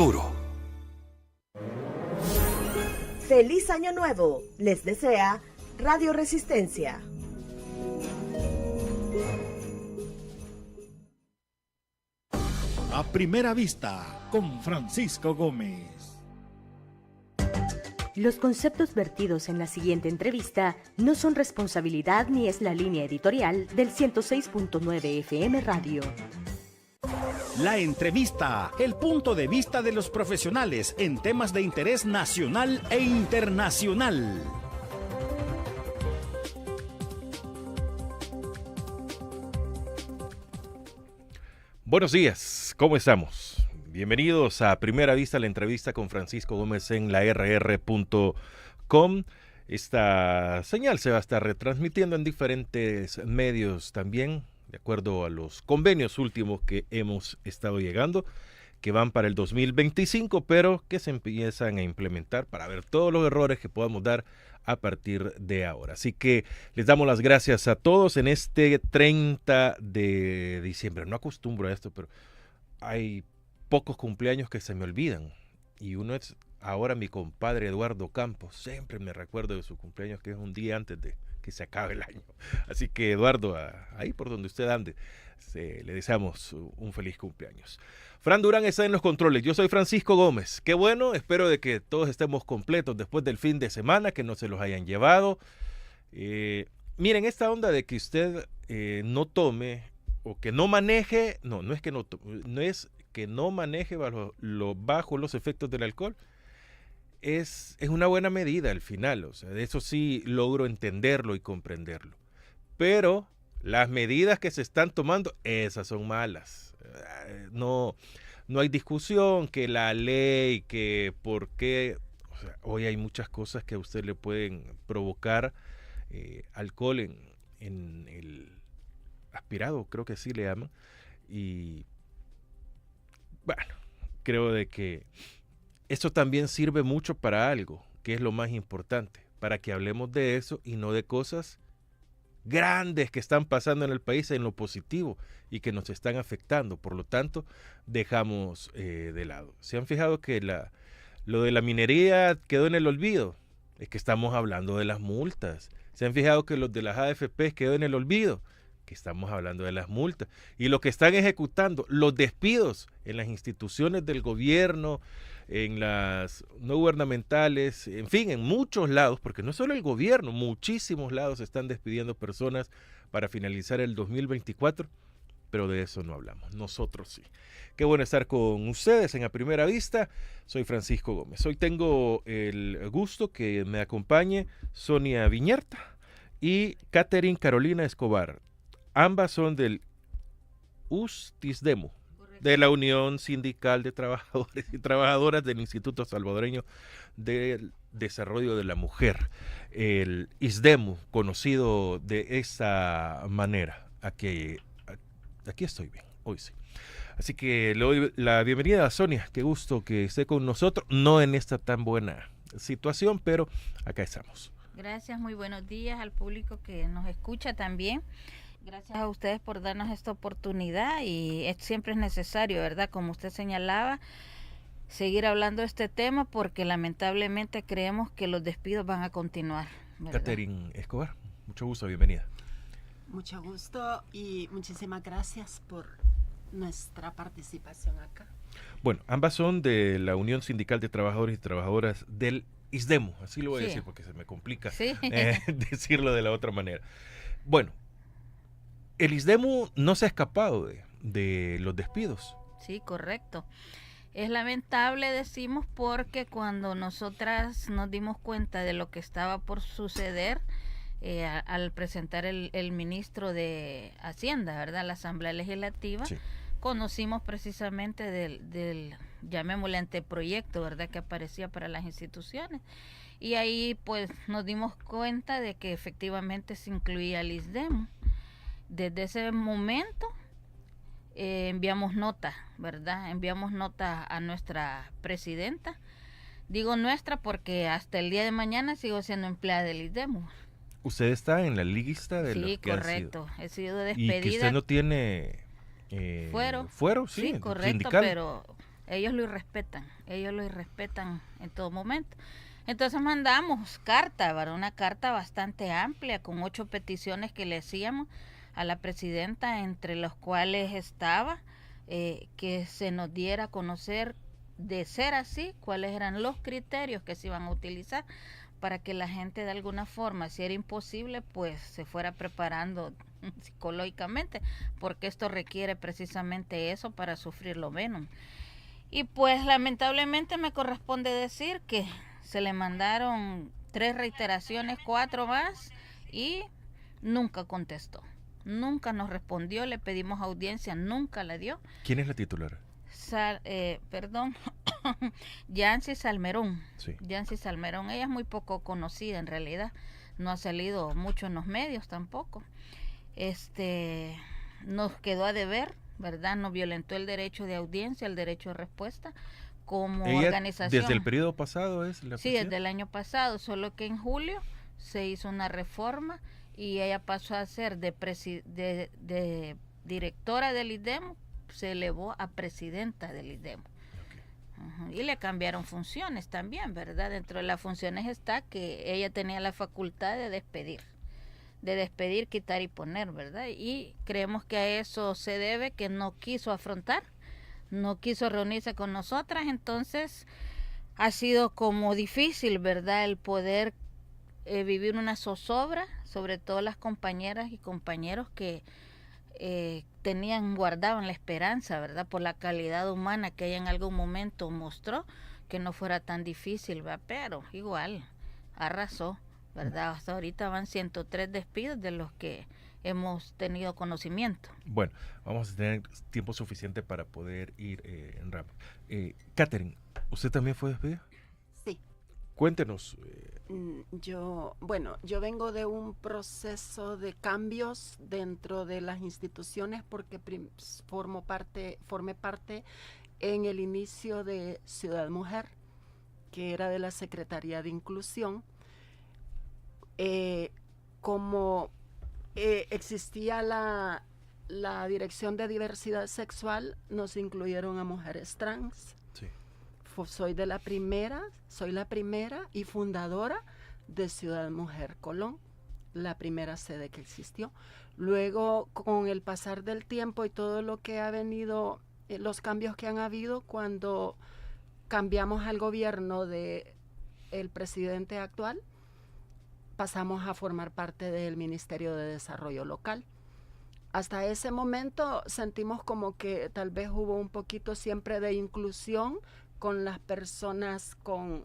seguro. ¡Feliz Año Nuevo! Les desea Radio Resistencia. A primera vista, con Francisco Gómez. Los conceptos vertidos en la siguiente entrevista no son responsabilidad ni es la línea editorial del 106.9 FM Radio. La entrevista, el punto de vista de los profesionales en temas de interés nacional e internacional. Buenos días, ¿cómo estamos? Bienvenidos a Primera Vista, la entrevista con Francisco Gómez en la rr.com. Esta señal se va a estar retransmitiendo en diferentes medios también, de acuerdo a los convenios últimos que hemos estado llegando, que van para el 2025, pero que se empiezan a implementar para ver todos los errores que podamos dar a partir de ahora. Así que les damos las gracias a todos en este 30 de diciembre. No acostumbro a esto, pero hay pocos cumpleaños que se me olvidan. Y uno es ahora mi compadre Eduardo Campos. Siempre me recuerdo de su cumpleaños, que es un día antes de que se acabe el año. Así que Eduardo, ahí por donde usted ande, le deseamos un feliz cumpleaños. Fran Durán está en los controles. Yo soy Francisco Gómez. Qué bueno, espero de que todos estemos completos después del fin de semana, que no se los hayan llevado. Miren, esta onda de que usted no tome o que no maneje, no es que no es que no maneje bajo los efectos del alcohol. Es una buena medida al final, o sea, de eso sí logro entenderlo y comprenderlo. Pero las medidas que se están tomando, esas son malas. No hay discusión, que la ley, que por qué. O sea, hoy hay muchas cosas que a usted le pueden provocar alcohol en el aspirado, creo que sí le llaman. Y bueno, creo de que esto también sirve mucho para algo, que es lo más importante, para que hablemos de eso y no de cosas grandes que están pasando en el país en lo positivo y que nos están afectando. Por lo tanto, dejamos de lado. ¿Se han fijado que lo de la minería quedó en el olvido? Es que estamos hablando de las multas. ¿Se han fijado que los de las AFP quedó en el olvido? Que estamos hablando de las multas. Y lo que están ejecutando, los despidos en las instituciones del gobierno, en las no gubernamentales, en fin, en muchos lados, porque no solo el gobierno, muchísimos lados están despidiendo personas para finalizar el 2024, pero de eso no hablamos, nosotros sí. Qué bueno estar con ustedes en A Primera Vista. Soy Francisco Gómez. Hoy tengo el gusto que me acompañe Sonia Viñerta y Catherine Carolina Escobar. Ambas son del USTISDEMO, de la Unión Sindical de Trabajadores y Trabajadoras del Instituto Salvadoreño del Desarrollo de la Mujer, el ISDEMO, conocido de esa manera. Aquí estoy bien, hoy sí. Así que le doy la bienvenida a Sonia, qué gusto que esté con nosotros, no en esta tan buena situación, pero acá estamos. Gracias, muy buenos días al público que nos escucha también. Gracias a ustedes por darnos esta oportunidad y siempre es necesario, ¿verdad? Como usted señalaba, seguir hablando de este tema porque lamentablemente creemos que los despidos van a continuar, ¿verdad? Catherine Escobar, mucho gusto, bienvenida. Mucho gusto y muchísimas gracias por nuestra participación acá. Bueno, ambas son de la Unión Sindical de Trabajadores y Trabajadoras del ISDEMO, así lo voy a decir porque se me complica decirlo de la otra manera. Bueno, el ISDEMO no se ha escapado de los despidos. Sí, correcto. Es lamentable, decimos, porque cuando nosotras nos dimos cuenta de lo que estaba por suceder, al presentar el ministro de Hacienda, ¿verdad?, la Asamblea Legislativa, sí, conocimos precisamente del llamémosle anteproyecto, ¿verdad?, que aparecía para las instituciones. Y ahí pues nos dimos cuenta de que efectivamente se incluía el ISDEMO. Desde ese momento enviamos nota, ¿verdad? Enviamos nota a nuestra presidenta. Digo nuestra porque hasta el día de mañana sigo siendo empleada del ISDEMO. ¿Usted está en la lista de los que correcto. He sido despedida. ¿Y que usted no tiene fuero? ¿Fuero? Sí, correcto, sindical. Pero ellos lo irrespetan en todo momento. Entonces mandamos carta, ¿verdad? Una carta bastante amplia con 8 peticiones que le hacíamos a la presidenta, entre los cuales estaba que se nos diera a conocer, de ser así, cuáles eran los criterios que se iban a utilizar para que la gente de alguna forma, si era imposible, pues se fuera preparando psicológicamente, porque esto requiere precisamente eso para sufrirlo menos. Y pues lamentablemente me corresponde decir que se le mandaron 3 reiteraciones, 4 más, y nunca contestó. Nunca nos respondió, le pedimos audiencia, nunca la dio. ¿Quién es la titular? Yancy Salmerón. Sí. Yancy Salmerón, ella es muy poco conocida en realidad, no ha salido mucho en los medios tampoco. Nos quedó a deber, ¿verdad? Nos violentó el derecho de audiencia, el derecho de respuesta como ¿Ella organización. desde el periodo pasado es la Sí, presidenta? desde el año pasado, solo que en julio se hizo una reforma y ella pasó a ser de directora del IDEMO, se elevó a presidenta del IDEMO. Y le cambiaron funciones también, ¿verdad? Dentro de las funciones está que ella tenía la facultad de despedir, quitar y poner, ¿verdad? Y creemos que a eso se debe que no quiso afrontar, no quiso reunirse con nosotras, entonces ha sido como difícil, ¿verdad? El poder vivir una zozobra, sobre todo las compañeras y compañeros que guardaban la esperanza, ¿verdad? Por la calidad humana que ella en algún momento mostró, que no fuera tan difícil, ¿verdad? Pero igual arrasó, ¿verdad? Hasta ahorita van 103 despidos de los que hemos tenido conocimiento. Bueno, vamos a tener tiempo suficiente para poder ir en rama. Catherine, ¿usted también fue despedida? Sí. Cuéntenos. Yo vengo de un proceso de cambios dentro de las instituciones porque formé parte en el inicio de Ciudad Mujer, que era de la Secretaría de Inclusión. Como existía la Dirección de Diversidad Sexual, nos incluyeron a mujeres trans. Sí. Soy la primera y fundadora de Ciudad Mujer Colón, la primera sede que existió. Luego, con el pasar del tiempo y todo lo que ha venido, los cambios que han habido cuando cambiamos al gobierno de el presidente actual, pasamos a formar parte del Ministerio de Desarrollo Local. Hasta ese momento sentimos como que tal vez hubo un poquito siempre de inclusión con las personas, con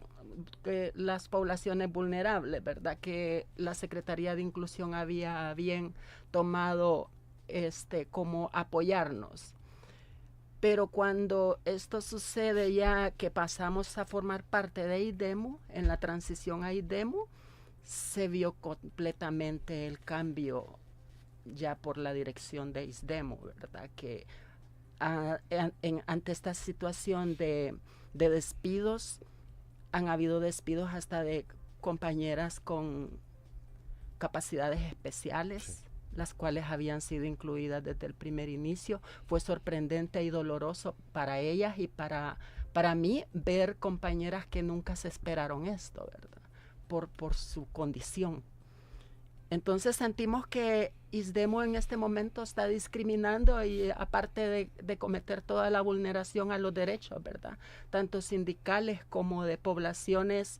las poblaciones vulnerables, ¿verdad? Que la Secretaría de Inclusión había bien tomado como apoyarnos. Pero cuando esto sucede ya que pasamos a formar parte de IDEMO, en la transición a IDEMO, se vio completamente el cambio ya por la dirección de ISDEMO, ¿verdad? Que ante esta situación de despidos, han habido despidos hasta de compañeras con capacidades especiales, sí, las cuales habían sido incluidas desde el primer inicio. Fue sorprendente y doloroso para ellas y para mí ver compañeras que nunca se esperaron esto, ¿verdad? Por su condición. Entonces sentimos que ISDEMO en este momento está discriminando y aparte de cometer toda la vulneración a los derechos, ¿verdad? Tanto sindicales como de poblaciones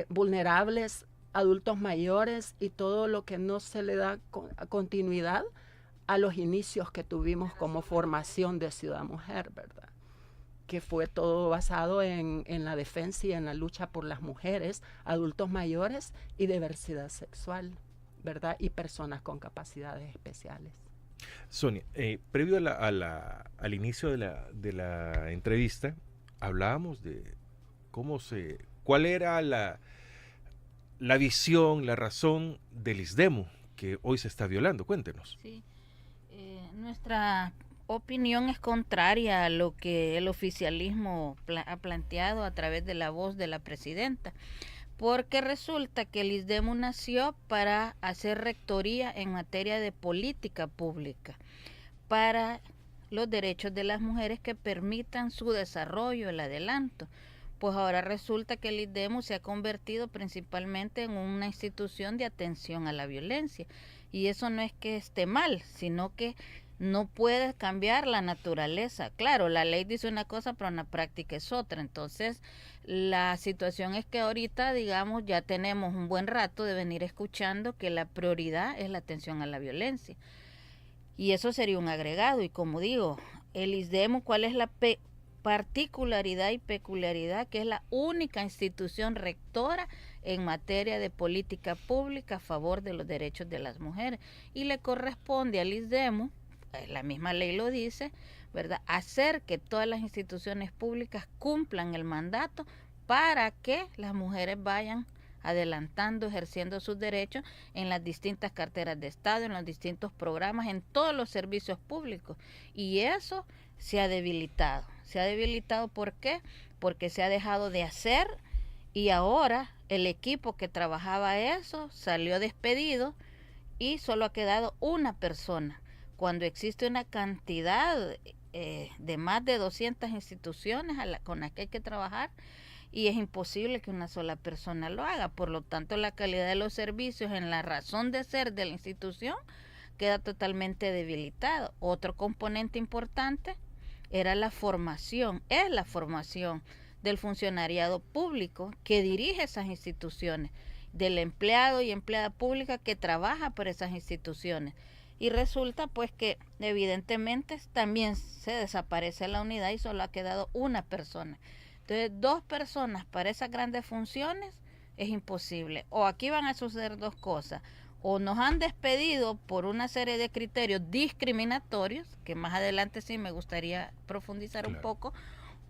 vulnerables, adultos mayores y todo lo que no se le da continuidad a los inicios que tuvimos como formación de Ciudad Mujer, ¿verdad? Que fue todo basado en la defensa y en la lucha por las mujeres, adultos mayores y diversidad sexual, ¿verdad? Y personas con capacidades especiales. Sonia, previo al inicio de la entrevista, hablábamos de cuál era la visión, la razón del ISDEMO que hoy se está violando. Cuéntenos. Sí, nuestra opinión es contraria a lo que el oficialismo ha planteado a través de la voz de la presidenta, porque resulta que el ISDEMO nació para hacer rectoría en materia de política pública, para los derechos de las mujeres que permitan su desarrollo, el adelanto. Pues ahora resulta que el ISDEMU se ha convertido principalmente en una institución de atención a la violencia. Y eso no es que esté mal, sino que no puedes cambiar la naturaleza. Claro, la ley dice una cosa, pero en la práctica es otra. Entonces, la situación es que ahorita, digamos, ya tenemos un buen rato de venir escuchando que la prioridad es la atención a la violencia. Y eso sería un agregado. Y como digo, el ISDEMU, ¿cuál es la particularidad y peculiaridad? Que es la única institución rectora en materia de política pública a favor de los derechos de las mujeres. Y le corresponde al ISDEMU, la misma ley lo dice, ¿verdad?, hacer que todas las instituciones públicas cumplan el mandato para que las mujeres vayan adelantando, ejerciendo sus derechos en las distintas carteras de Estado, en los distintos programas, en todos los servicios públicos. Y eso se ha debilitado. Se ha debilitado, ¿por qué? Porque se ha dejado de hacer y ahora el equipo que trabajaba eso salió despedido y solo ha quedado una persona, cuando existe una cantidad de más de 200 instituciones con las que hay que trabajar, y es imposible que una sola persona lo haga. Por lo tanto, la calidad de los servicios en la razón de ser de la institución queda totalmente debilitado. Otro componente importante era la formación, es la formación del funcionariado público que dirige esas instituciones, del empleado y empleada pública que trabaja por esas instituciones. Y resulta pues que evidentemente también se desaparece la unidad y solo ha quedado una persona. Entonces, 2 personas para esas grandes funciones es imposible. O aquí van a suceder 2 cosas. O nos han despedido por una serie de criterios discriminatorios, que más adelante sí me gustaría profundizar un poco,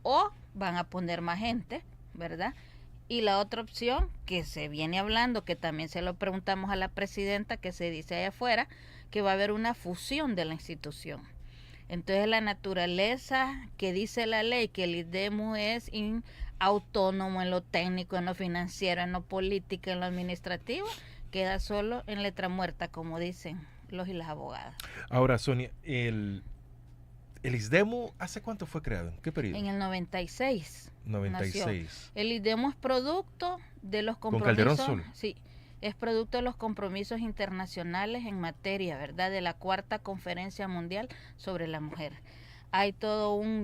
o van a poner más gente, ¿verdad? Y la otra opción que se viene hablando, que también se lo preguntamos a la presidenta, que se dice allá afuera, que va a haber una fusión de la institución. Entonces la naturaleza que dice la ley, que el ISDEMU es autónomo en lo técnico, en lo financiero, en lo político, en lo administrativo, queda solo en letra muerta, como dicen los y las abogadas. Ahora, Sonia, el ISDEMU, ¿hace cuánto fue creado? ¿En qué periodo? En el 96. 96. Nació. El ISDEMU es producto de los compromisos. ¿Con Calderón solo? Sí. Es producto de los compromisos internacionales en materia, ¿verdad?, de la 4ª Conferencia Mundial sobre la Mujer. Hay todo un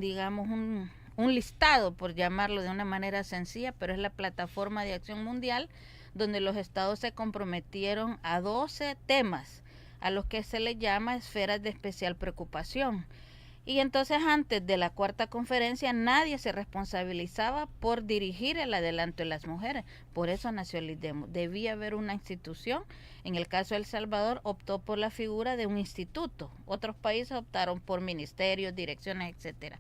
listado, por llamarlo de una manera sencilla, pero es la plataforma de acción mundial donde los estados se comprometieron a 12 temas a los que se les llama esferas de especial preocupación. Y entonces antes de la 4ª conferencia nadie se responsabilizaba por dirigir el adelanto de las mujeres. Por eso nació el ISDEMU. Debía haber una institución. En el caso de El Salvador optó por la figura de un instituto. Otros países optaron por ministerios, direcciones, etcétera.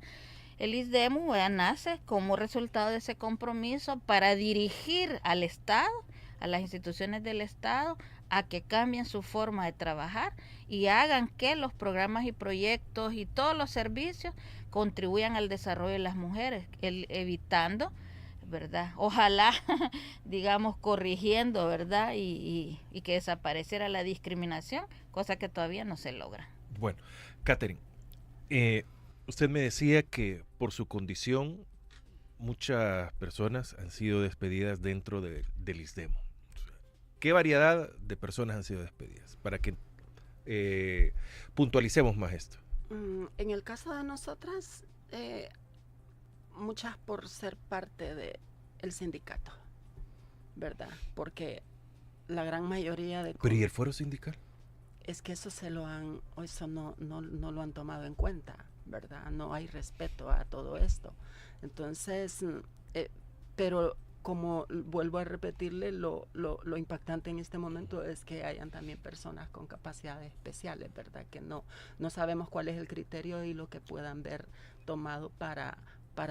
El ISDEMU nace como resultado de ese compromiso para dirigir al Estado, a las instituciones del Estado, a que cambien su forma de trabajar y hagan que los programas y proyectos y todos los servicios contribuyan al desarrollo de las mujeres, evitando, ¿verdad? Ojalá, digamos, corrigiendo, ¿verdad? Y que desapareciera la discriminación, cosa que todavía no se logra. Bueno, Catherine, usted me decía que por su condición muchas personas han sido despedidas dentro del ISDEMU. ¿Qué variedad de personas han sido despedidas? Para que puntualicemos más esto. En el caso de nosotras, muchas por ser parte del sindicato, ¿verdad? Porque la gran mayoría de... ¿Pero y el fuero sindical? Es que eso no lo han tomado en cuenta, ¿verdad? No hay respeto a todo esto. Entonces, pero como vuelvo a repetirle, lo impactante en este momento es que hayan también personas con capacidades especiales, ¿verdad? Que no sabemos cuál es el criterio y lo que puedan ver tomado para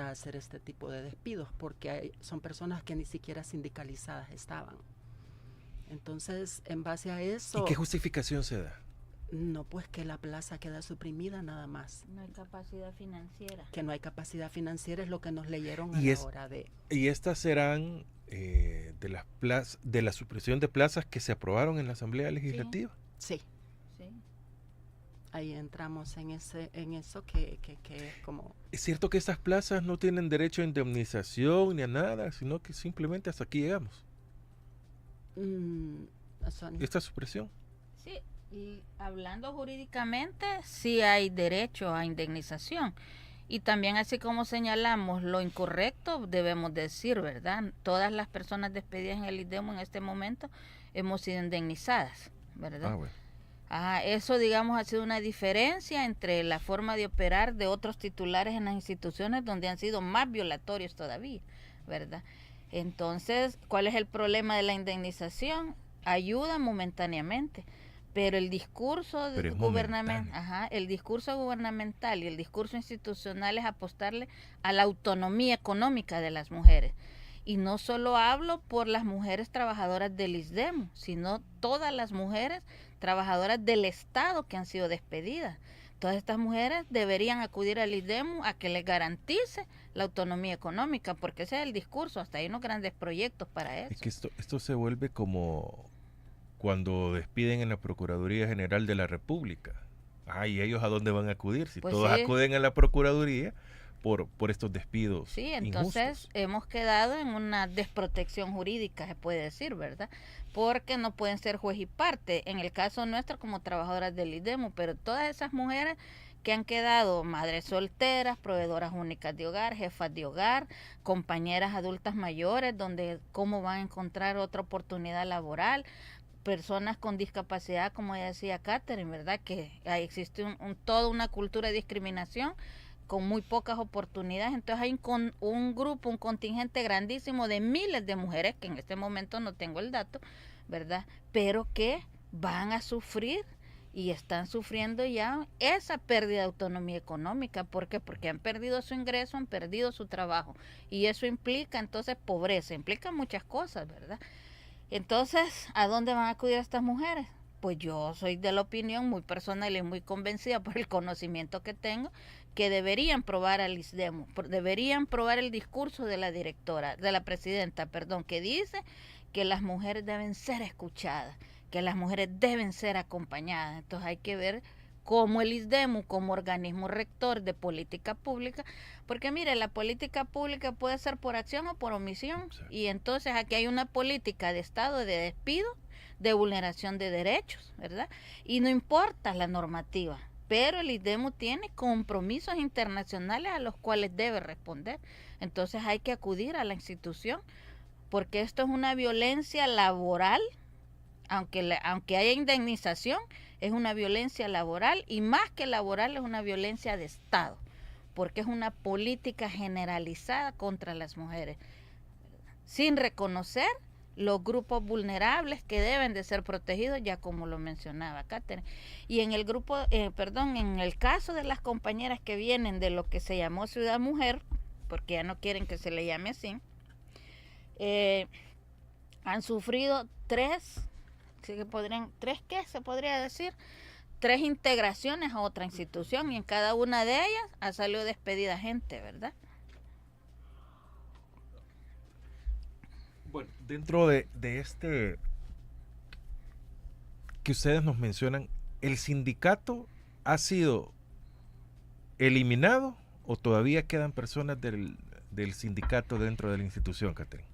hacer este tipo de despidos, porque son personas que ni siquiera sindicalizadas estaban. Entonces, en base a eso... ¿Y qué justificación se da? No, pues que la plaza queda suprimida nada más. No hay capacidad financiera. Que no hay capacidad financiera es lo que nos leyeron a la hora de... ¿Y estas serán de la supresión de plazas que se aprobaron en la Asamblea Legislativa? Sí. Sí. ahí entramos en eso que es como... ¿Es cierto que estas plazas no tienen derecho a indemnización ni a nada, sino que simplemente hasta aquí llegamos? Esta supresión. Sí, y hablando jurídicamente, sí hay derecho a indemnización. Y también, así como señalamos lo incorrecto, debemos decir, ¿verdad? Todas las personas despedidas en el ISDEMU en este momento hemos sido indemnizadas, ¿verdad? Bueno. Eso, digamos, ha sido una diferencia entre la forma de operar de otros titulares en las instituciones donde han sido más violatorios todavía, ¿verdad? Entonces, ¿cuál es el problema de la indemnización? Ayuda momentáneamente, pero el discurso gubernamental, el discurso gubernamental y el discurso institucional es apostarle a la autonomía económica de las mujeres. Y no solo hablo por las mujeres trabajadoras del ISDEMU, sino todas las mujeres trabajadoras del Estado que han sido despedidas. Todas estas mujeres deberían acudir al ISDEMU a que les garantice la autonomía económica, porque ese es el discurso, hasta hay unos grandes proyectos para eso. Es que esto se vuelve como cuando despiden en la Procuraduría General de la República. ¿Y ellos a dónde van a acudir? Si pues todos sí acuden a la Procuraduría por estos despidos. Sí, entonces injustos. Hemos quedado en una desprotección jurídica, se puede decir, ¿verdad? Porque no pueden ser juez y parte, en el caso nuestro como trabajadoras del ISDEMU, pero todas esas mujeres que han quedado madres solteras, proveedoras únicas de hogar, jefas de hogar, compañeras adultas mayores, donde cómo van a encontrar otra oportunidad laboral, personas con discapacidad, como ya decía Catherine, ¿verdad? Que existe toda una cultura de discriminación con muy pocas oportunidades. Entonces hay un grupo, un contingente grandísimo de miles de mujeres, que en este momento no tengo el dato, ¿verdad? Pero que van a sufrir y están sufriendo ya esa pérdida de autonomía económica. ¿Por qué? Porque han perdido su ingreso, han perdido su trabajo. Y eso implica entonces pobreza, implica muchas cosas, ¿verdad? Entonces, ¿a dónde van a acudir estas mujeres? Pues yo soy de la opinión muy personal y muy convencida por el conocimiento que tengo, que deberían probar al ISDEMU, deberían probar el discurso de la presidenta, que dice que las mujeres deben ser escuchadas, que las mujeres deben ser acompañadas. Entonces hay que ver cómo el ISDEMU, como organismo rector de política pública, porque mire, la política pública puede ser por acción o por omisión, sí. Y entonces aquí hay una política de Estado de despido, de vulneración de derechos, ¿verdad? Y no importa la normativa, pero el ISDEMU tiene compromisos internacionales a los cuales debe responder. Entonces hay que acudir a la institución, porque esto es una violencia laboral, aunque haya indemnización, es una violencia laboral, y más que laboral es una violencia de Estado, porque es una política generalizada contra las mujeres, sin reconocer los grupos vulnerables que deben de ser protegidos, ya como lo mencionaba Catherine. Y en el en el caso de las compañeras que vienen de lo que se llamó Ciudad Mujer, porque ya no quieren que se le llame así, han sufrido tres integraciones a otra institución, y en cada una de ellas ha salido despedida gente, ¿verdad? Bueno, dentro de este que ustedes nos mencionan, ¿el sindicato ha sido eliminado o todavía quedan personas del sindicato dentro de la institución, Catherine?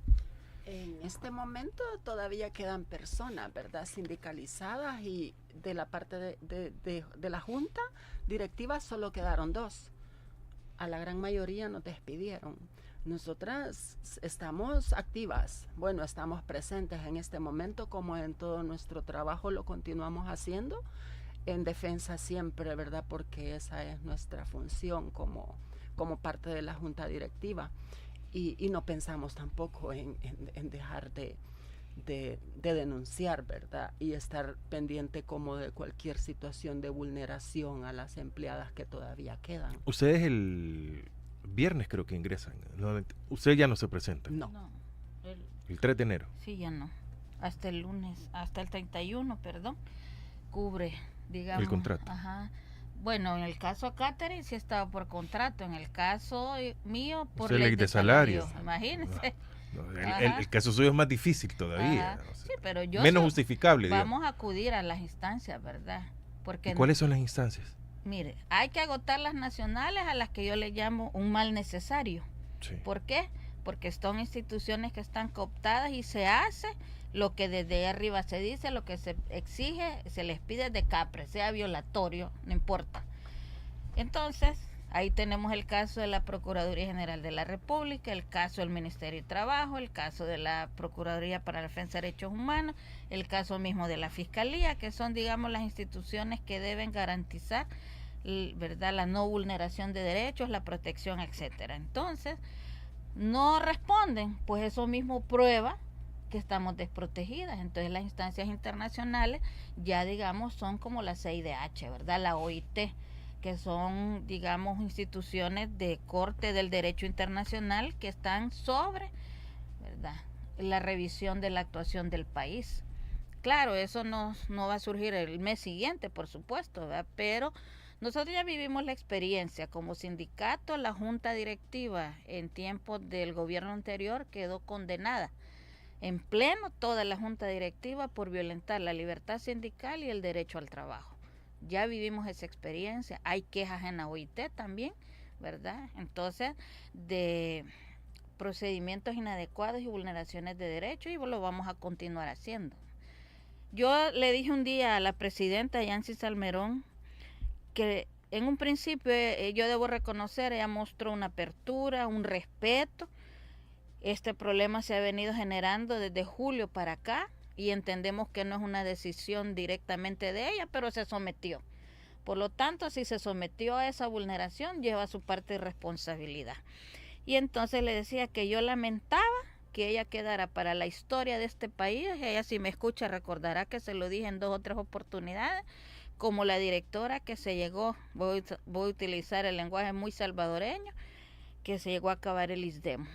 En este momento todavía quedan personas, ¿verdad?, sindicalizadas, y de la parte de la junta directiva solo quedaron 2. A la gran mayoría nos despidieron. Nosotras estamos activas, estamos presentes en este momento, como en todo nuestro trabajo lo continuamos haciendo, en defensa siempre, ¿verdad?, porque esa es nuestra función como parte de la junta directiva. Y no pensamos tampoco en dejar de denunciar, ¿verdad?, y estar pendiente como de cualquier situación de vulneración a las empleadas que todavía quedan. Ustedes el viernes creo que ingresan. Ustedes ya no se presentan. No. El 3 de enero. Sí, ya no. Hasta el lunes, hasta el 31, cubre, digamos. El contrato. Ajá. Bueno, en el caso de Catherine sí estaba por contrato, en el caso mío por ley de salario. Imagínense. El caso suyo es más difícil todavía. Sí, pero yo menos justificable. Vamos a acudir a las instancias, ¿verdad? Porque ¿Cuáles son las instancias? Mire, hay que agotar las nacionales, a las que yo le llamo un mal necesario. Sí. ¿Por qué? Porque son instituciones que están cooptadas y se hace lo que desde arriba se dice, lo que se exige, se les pide de capre, sea violatorio, no importa. Entonces, ahí tenemos el caso de la Procuraduría General de la República, el caso del Ministerio de Trabajo, el caso de la Procuraduría para la Defensa de Derechos Humanos, el caso mismo de la Fiscalía, que son, digamos, las instituciones que deben garantizar, ¿verdad?, la no vulneración de derechos, la protección, etcétera. Entonces, no responden, pues eso mismo prueba que estamos desprotegidas. Entonces las instancias internacionales ya, digamos, son como la CIDH, ¿verdad?, la OIT, que son, digamos, instituciones de corte del derecho internacional que están sobre, ¿verdad?, la revisión de la actuación del país. Claro, eso no va a surgir el mes siguiente, por supuesto, ¿verdad?, pero nosotros ya vivimos la experiencia. Como sindicato, la junta directiva en tiempos del gobierno anterior quedó condenada en pleno, toda la junta directiva, por violentar la libertad sindical y el derecho al trabajo. Ya vivimos esa experiencia. Hay quejas en la OIT también, ¿verdad? Entonces, de procedimientos inadecuados y vulneraciones de derechos, y lo vamos a continuar haciendo. Yo le dije un día a la presidenta Yancy Salmerón que en un principio yo debo reconocer, ella mostró una apertura, un respeto. Este problema se ha venido generando desde julio para acá y entendemos que no es una decisión directamente de ella, pero se sometió. Por lo tanto, si se sometió a esa vulneración, lleva su parte de responsabilidad. Y entonces le decía que yo lamentaba que ella quedara para la historia de este país. Ella, si me escucha, recordará que se lo dije en 2 o 3 oportunidades, como la directora que se llegó, voy a utilizar el lenguaje muy salvadoreño, que se llegó a acabar el ISDEM,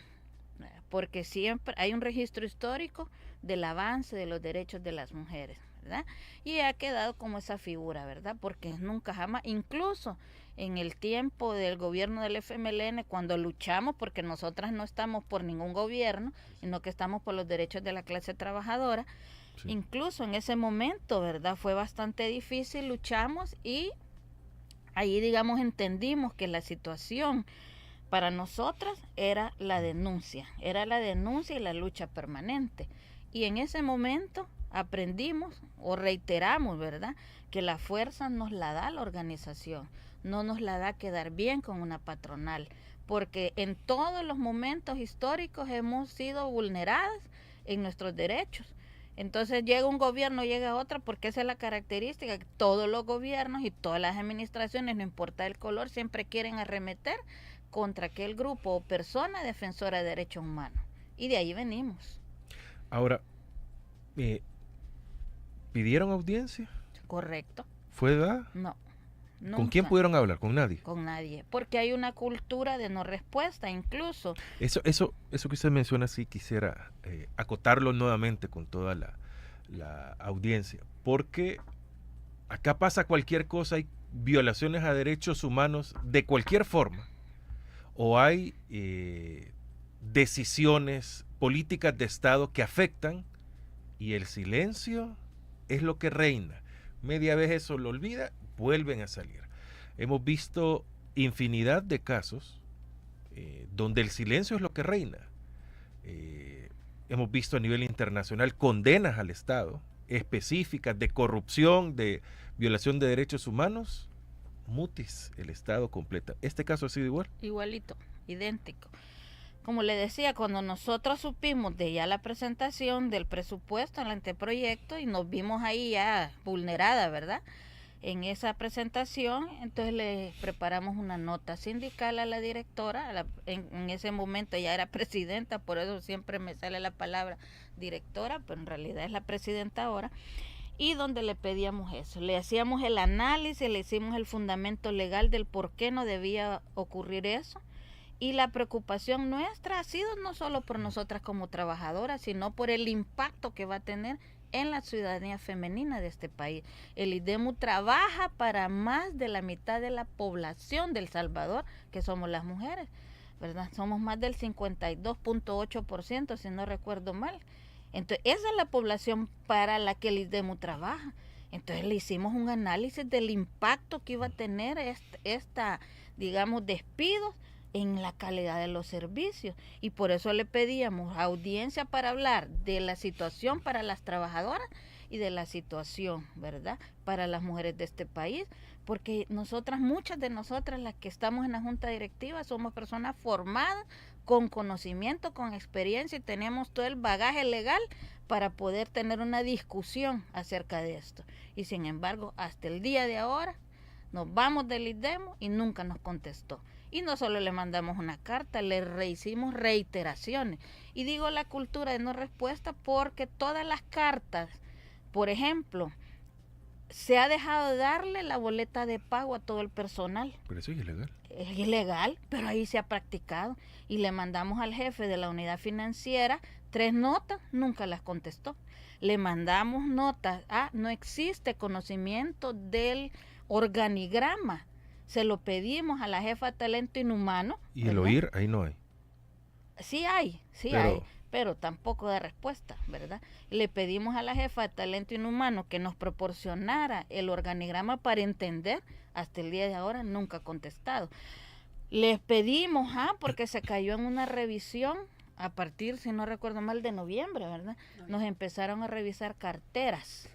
porque siempre hay un registro histórico del avance de los derechos de las mujeres, ¿verdad? Y ha quedado como esa figura, ¿verdad? Porque nunca jamás, incluso en el tiempo del gobierno del FMLN, cuando luchamos, porque nosotras no estamos por ningún gobierno, sino que estamos por los derechos de la clase trabajadora. Sí. Incluso en ese momento, ¿verdad?, fue bastante difícil, luchamos y ahí, digamos, entendimos que la situación para nosotras era la denuncia y la lucha permanente. Y en ese momento aprendimos o reiteramos, ¿verdad?, que la fuerza nos la da la organización, no nos la da quedar bien con una patronal, porque en todos los momentos históricos hemos sido vulneradas en nuestros derechos. Entonces llega un gobierno, llega otro, porque esa es la característica, que todos los gobiernos y todas las administraciones, no importa el color, siempre quieren arremeter contra aquel grupo o persona defensora de derechos humanos. Y de ahí venimos. Ahora, ¿pidieron audiencia? Correcto. ¿Fue dada? No. Nunca. ¿Con quién pudieron hablar? ¿Con nadie? Con nadie, porque hay una cultura de no respuesta, incluso. Eso que usted menciona, sí quisiera acotarlo nuevamente con toda la audiencia, porque acá pasa cualquier cosa, hay violaciones a derechos humanos de cualquier forma, o hay decisiones políticas de Estado que afectan y el silencio es lo que reina. Media vez eso lo olvida, vuelven a salir. Hemos visto infinidad de casos donde el silencio es lo que reina. Hemos visto a nivel internacional condenas al Estado específicas de corrupción, de violación de derechos humanos. Mutis, el Estado completa. ¿Este caso ha sido igual? Igualito, idéntico. Como le decía, cuando nosotros supimos de ya la presentación del presupuesto, el anteproyecto, y nos vimos ahí ya vulnerada, ¿verdad?, en esa presentación, entonces le preparamos una nota sindical a la directora. En ese momento ella era presidenta, por eso siempre me sale la palabra directora, pero en realidad es la presidenta ahora, y donde le pedíamos eso, le hacíamos el análisis, le hicimos el fundamento legal del por qué no debía ocurrir eso. Y la preocupación nuestra ha sido no solo por nosotras como trabajadoras, sino por el impacto que va a tener en la ciudadanía femenina de este país. El IDEMU trabaja para más de la mitad de la población de El Salvador, que somos las mujeres, ¿verdad? Somos más del 52.8%, si no recuerdo mal. Entonces, esa es la población para la que el IDEMU trabaja. Entonces le hicimos un análisis del impacto que iba a tener esta, digamos, despidos en la calidad de los servicios, y por eso le pedíamos audiencia para hablar de la situación para las trabajadoras y de la situación, ¿verdad?, para las mujeres de este país, porque muchas de nosotras las que estamos en la junta directiva somos personas formadas, con conocimiento, con experiencia, y tenemos todo el bagaje legal para poder tener una discusión acerca de esto. Y sin embargo, hasta el día de ahora, nos vamos del ISDEMO y nunca nos contestó. Y no solo le mandamos una carta, le hicimos reiteraciones. Y digo la cultura de no respuesta porque todas las cartas, por ejemplo, se ha dejado de darle la boleta de pago a todo el personal. Pero eso es ilegal. Es ilegal, pero ahí se ha practicado. Y le mandamos al jefe de la unidad financiera 3 notas, nunca las contestó. Le mandamos notas, no existe conocimiento del organigrama. Se lo pedimos a la jefa de talento inhumano. ¿Y el OIR? Ahí no hay. Sí hay, pero tampoco da respuesta, ¿verdad? Le pedimos a la jefa de talento inhumano que nos proporcionara el organigrama para entender, hasta el día de ahora nunca ha contestado. Les pedimos, porque se cayó en una revisión a partir, si no recuerdo mal, de noviembre, ¿verdad? Nos empezaron a revisar carteras.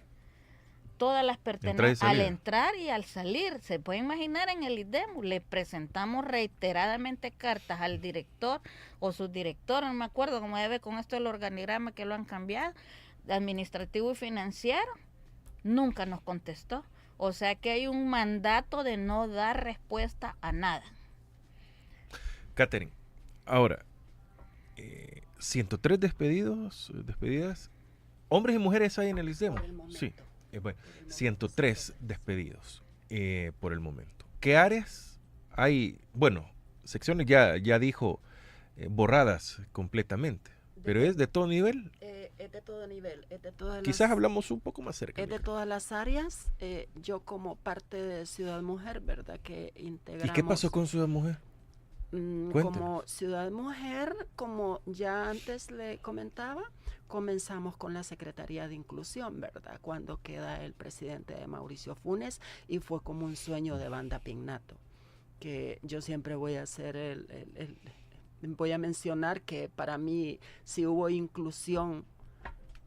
Todas las pertenencias al entrar y al salir. Se puede imaginar en el ISDEMO. Le presentamos reiteradamente cartas al director o subdirector, no me acuerdo cómo debe con esto del organigrama que lo han cambiado, administrativo y financiero. Nunca nos contestó. O sea que hay un mandato de no dar respuesta a nada. Catherine, ahora, 103 despedidas, hombres y mujeres hay en el ISDEMO. Sí. Bueno, 103 despedidos por el momento. ¿Qué áreas hay? Bueno, secciones ya dijo borradas completamente, pero ¿es de todo nivel? Es de todo nivel. Es de todas Quizás hablamos un poco más cerca. Es de todas las áreas. Yo como parte de Ciudad Mujer, ¿verdad? Que integramos. ¿Y qué pasó con Ciudad Mujer? Como Ciudad Mujer, como ya antes le comentaba, comenzamos con la Secretaría de Inclusión, ¿verdad? Cuando queda el presidente de Mauricio Funes, y fue como un sueño de Wanda Pignato, que yo siempre voy a hacer voy a mencionar que para mí, si hubo inclusión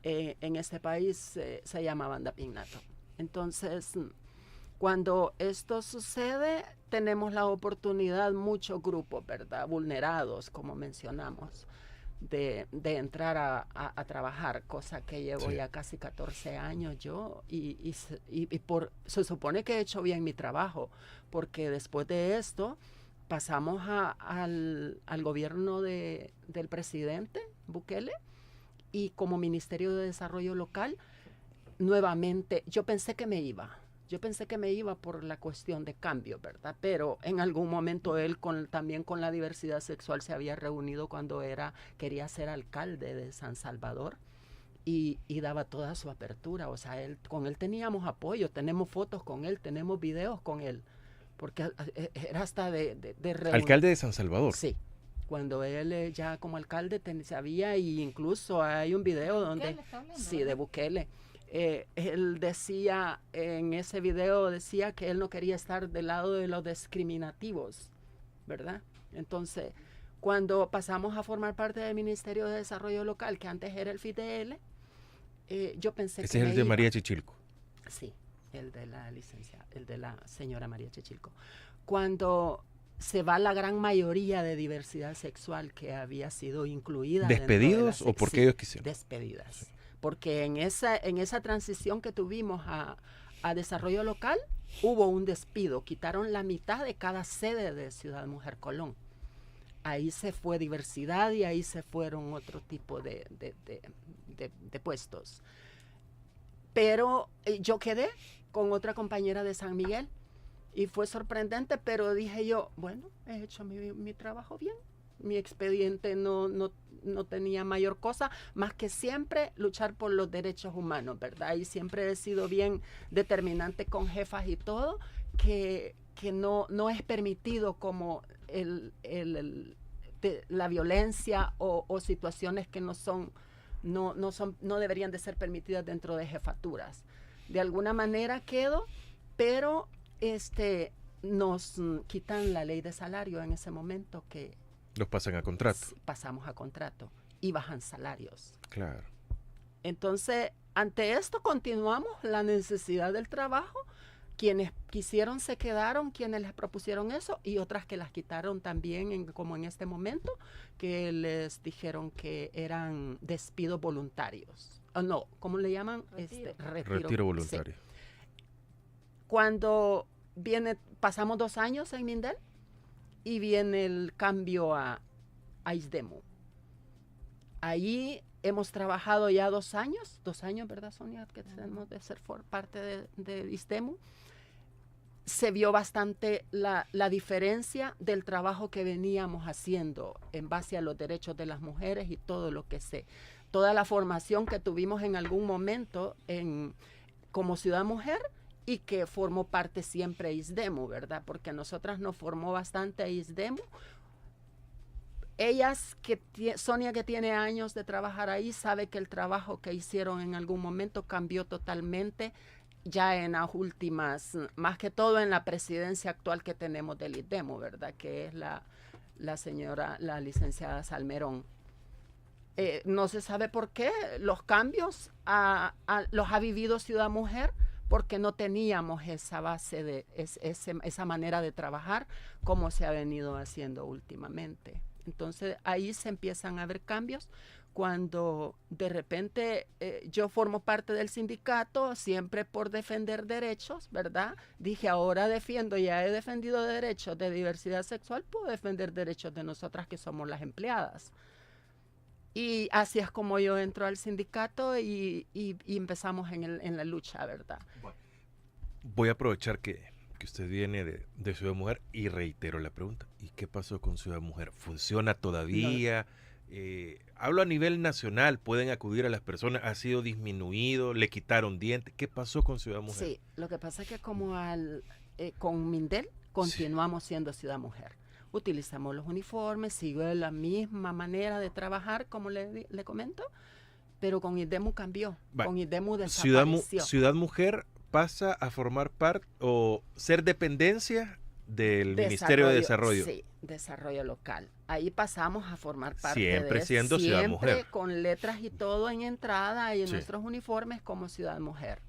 en este país, se llama Wanda Pignato. Entonces, cuando esto sucede, tenemos la oportunidad, muchos grupos, ¿verdad?, vulnerados, como mencionamos, de entrar a trabajar, cosa que llevo ya casi 14 años yo, y se supone que he hecho bien mi trabajo, porque después de esto pasamos al gobierno del presidente Bukele, y como Ministerio de Desarrollo Local, nuevamente, yo pensé que me iba por la cuestión de cambio, ¿verdad? Pero en algún momento él también con la diversidad sexual se había reunido cuando quería ser alcalde de San Salvador, y daba toda su apertura. O sea, con él teníamos apoyo, tenemos fotos con él, tenemos videos con él, porque era hasta de reunión. ¿Alcalde de San Salvador? Sí. Cuando él ya como alcalde sabía, y incluso hay un video donde... Sí, de Bukele. Él decía, en ese video decía que él no quería estar del lado de los discriminativos, ¿verdad? Entonces, cuando pasamos a formar parte del Ministerio de Desarrollo Local, que antes era el FIDL, yo pensé ¿Ese es el de María Chichilco? Sí, el de la señora María Chichilco. Cuando se va la gran mayoría de diversidad sexual que había sido incluida. ¿Despedidos o porque ellos quisieron? Despedidas. Sí. Porque en esa transición que tuvimos a desarrollo local, hubo un despido. Quitaron la mitad de cada sede de Ciudad Mujer Colón. Ahí se fue diversidad y ahí se fueron otro tipo de puestos. Pero yo quedé con otra compañera de San Miguel y fue sorprendente, pero dije yo, bueno, he hecho mi trabajo bien. Mi expediente no tenía mayor cosa, más que siempre luchar por los derechos humanos, ¿verdad? Y siempre he sido bien determinante con jefas y todo, que no es permitido como la violencia o situaciones que no deberían de ser permitidas dentro de jefaturas. de alguna manera quedo, pero nos quitan la ley de salario en ese momento que Los pasan a contrato. pasamos a contrato y bajan salarios. Claro. Entonces, ante esto continuamos la necesidad del trabajo. Quienes quisieron se quedaron, quienes les propusieron eso y otras que las quitaron también, como en este momento, que les dijeron que eran despidos voluntarios. O no, ¿cómo le llaman? Retiro voluntario. Sí. Cuando pasamos 2 años en Mindel y viene el cambio a ISDEMU. Ahí hemos trabajado ya 2 años, ¿verdad, Sonia? Que tenemos de ser parte de ISDEMU. Se vio bastante la diferencia del trabajo que veníamos haciendo en base a los derechos de las mujeres y todo lo que toda la formación que tuvimos en algún momento como Ciudad Mujer y que formó parte siempre ISDEMU, ¿verdad? Porque a nosotras nos formó bastante ISDEMU. Ellas, Sonia que tiene años de trabajar ahí, sabe que el trabajo que hicieron en algún momento cambió totalmente ya en las últimas, más que todo en la presidencia actual que tenemos del ISDEMU, ¿verdad? Que es la licenciada Salmerón. No se sabe por qué los cambios los ha vivido Ciudad Mujer, porque no teníamos esa base esa manera de trabajar como se ha venido haciendo últimamente. Entonces ahí se empiezan a ver cambios cuando de repente yo formo parte del sindicato siempre por defender derechos, ¿verdad? Dije, ahora ya he defendido derechos de diversidad sexual, puedo defender derechos de nosotras que somos las empleadas. Y así es como yo entro al sindicato y empezamos en la lucha, ¿verdad? Voy a aprovechar que usted viene de Ciudad Mujer y reitero la pregunta. ¿Y qué pasó con Ciudad Mujer? ¿Funciona todavía? Hablo a nivel nacional, pueden acudir a las personas, ¿ha sido disminuido? ¿Le quitaron dientes? ¿Qué pasó con Ciudad Mujer? Sí, lo que pasa es que como con Mindel continuamos siendo Ciudad Mujer. Utilizamos los uniformes, sigue la misma manera de trabajar, como le comento, pero con ISDEMU cambió, con ISDEMU desapareció. Ciudad Mujer pasa a formar parte o ser dependencia del Ministerio de Desarrollo. Sí, Desarrollo Local. Ahí pasamos a formar parte siempre siendo Ciudad Mujer. Siempre con letras y todo en entrada y en nuestros uniformes como Ciudad Mujer.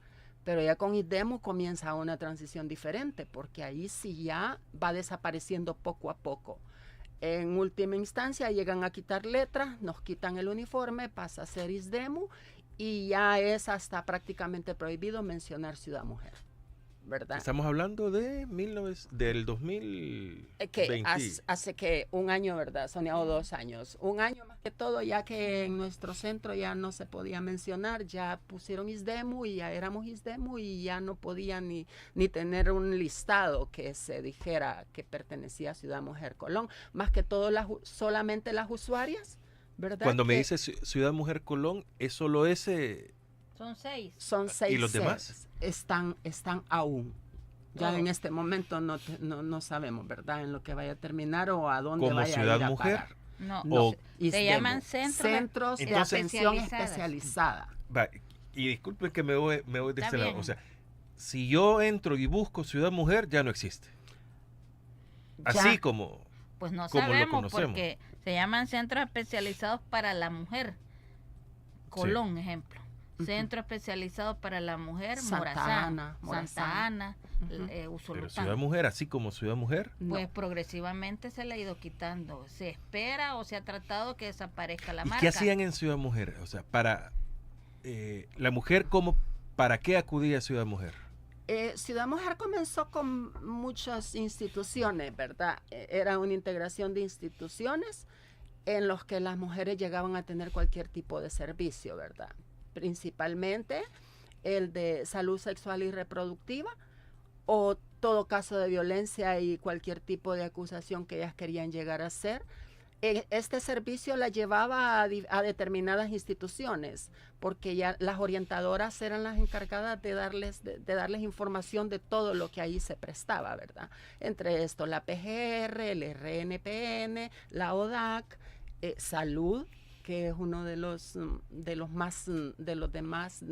Pero ya con ISDEMU comienza una transición diferente, porque ahí sí ya va desapareciendo poco a poco. En última instancia llegan a quitar letras, nos quitan el uniforme, pasa a ser ISDEMU y ya es hasta prácticamente prohibido mencionar Ciudad Mujer, ¿verdad? Estamos hablando del 2020. Hace que 1 año, ¿verdad, Sonia? O 2 años. 1 año más que todo, ya que en nuestro centro ya no se podía mencionar, ya pusieron ISDEMU y ya éramos ISDEMU y ya no podían ni tener un listado que se dijera que pertenecía a Ciudad Mujer Colón. Más que todo solamente las usuarias, ¿verdad? Cuando me dice Ciudad Mujer Colón, ¿es solo ese? Son 6. Son 6. ¿Y los demás? Están aún. Ya en este momento no sabemos, ¿verdad? En lo que vaya a terminar o a dónde ¿Como vaya Ciudad a ir Mujer? a parar. No, se llaman centros de atención especializada. Y disculpen que me voy de este lado. Bien. O sea, si yo entro y busco Ciudad Mujer, ya no existe. Así como pues no como lo sabemos, conocemos. porque se llaman centros especializados para la mujer. Colón, ejemplo. Centro especializado para la mujer, Santa Ana, Pero Usulután. Ciudad Mujer, así como Ciudad Mujer. Pues progresivamente se le ha ido quitando. Se espera o se ha tratado que desaparezca la ¿Y marca. qué hacían en Ciudad Mujer? O sea, para la mujer, ¿para qué acudía a Ciudad Mujer? Ciudad Mujer comenzó con muchas instituciones, ¿verdad? Era una integración de instituciones en los que las mujeres llegaban a tener cualquier tipo de servicio, ¿verdad? Principalmente el de salud sexual y reproductiva o todo caso de violencia y cualquier tipo de acusación que ellas querían llegar a hacer. Este servicio la llevaba a determinadas instituciones, porque ya las orientadoras eran las encargadas de darles información de todo lo que ahí se prestaba, ¿verdad? Entre esto, la PGR, el RNPN, la ODAC, Salud, que es uno de los demás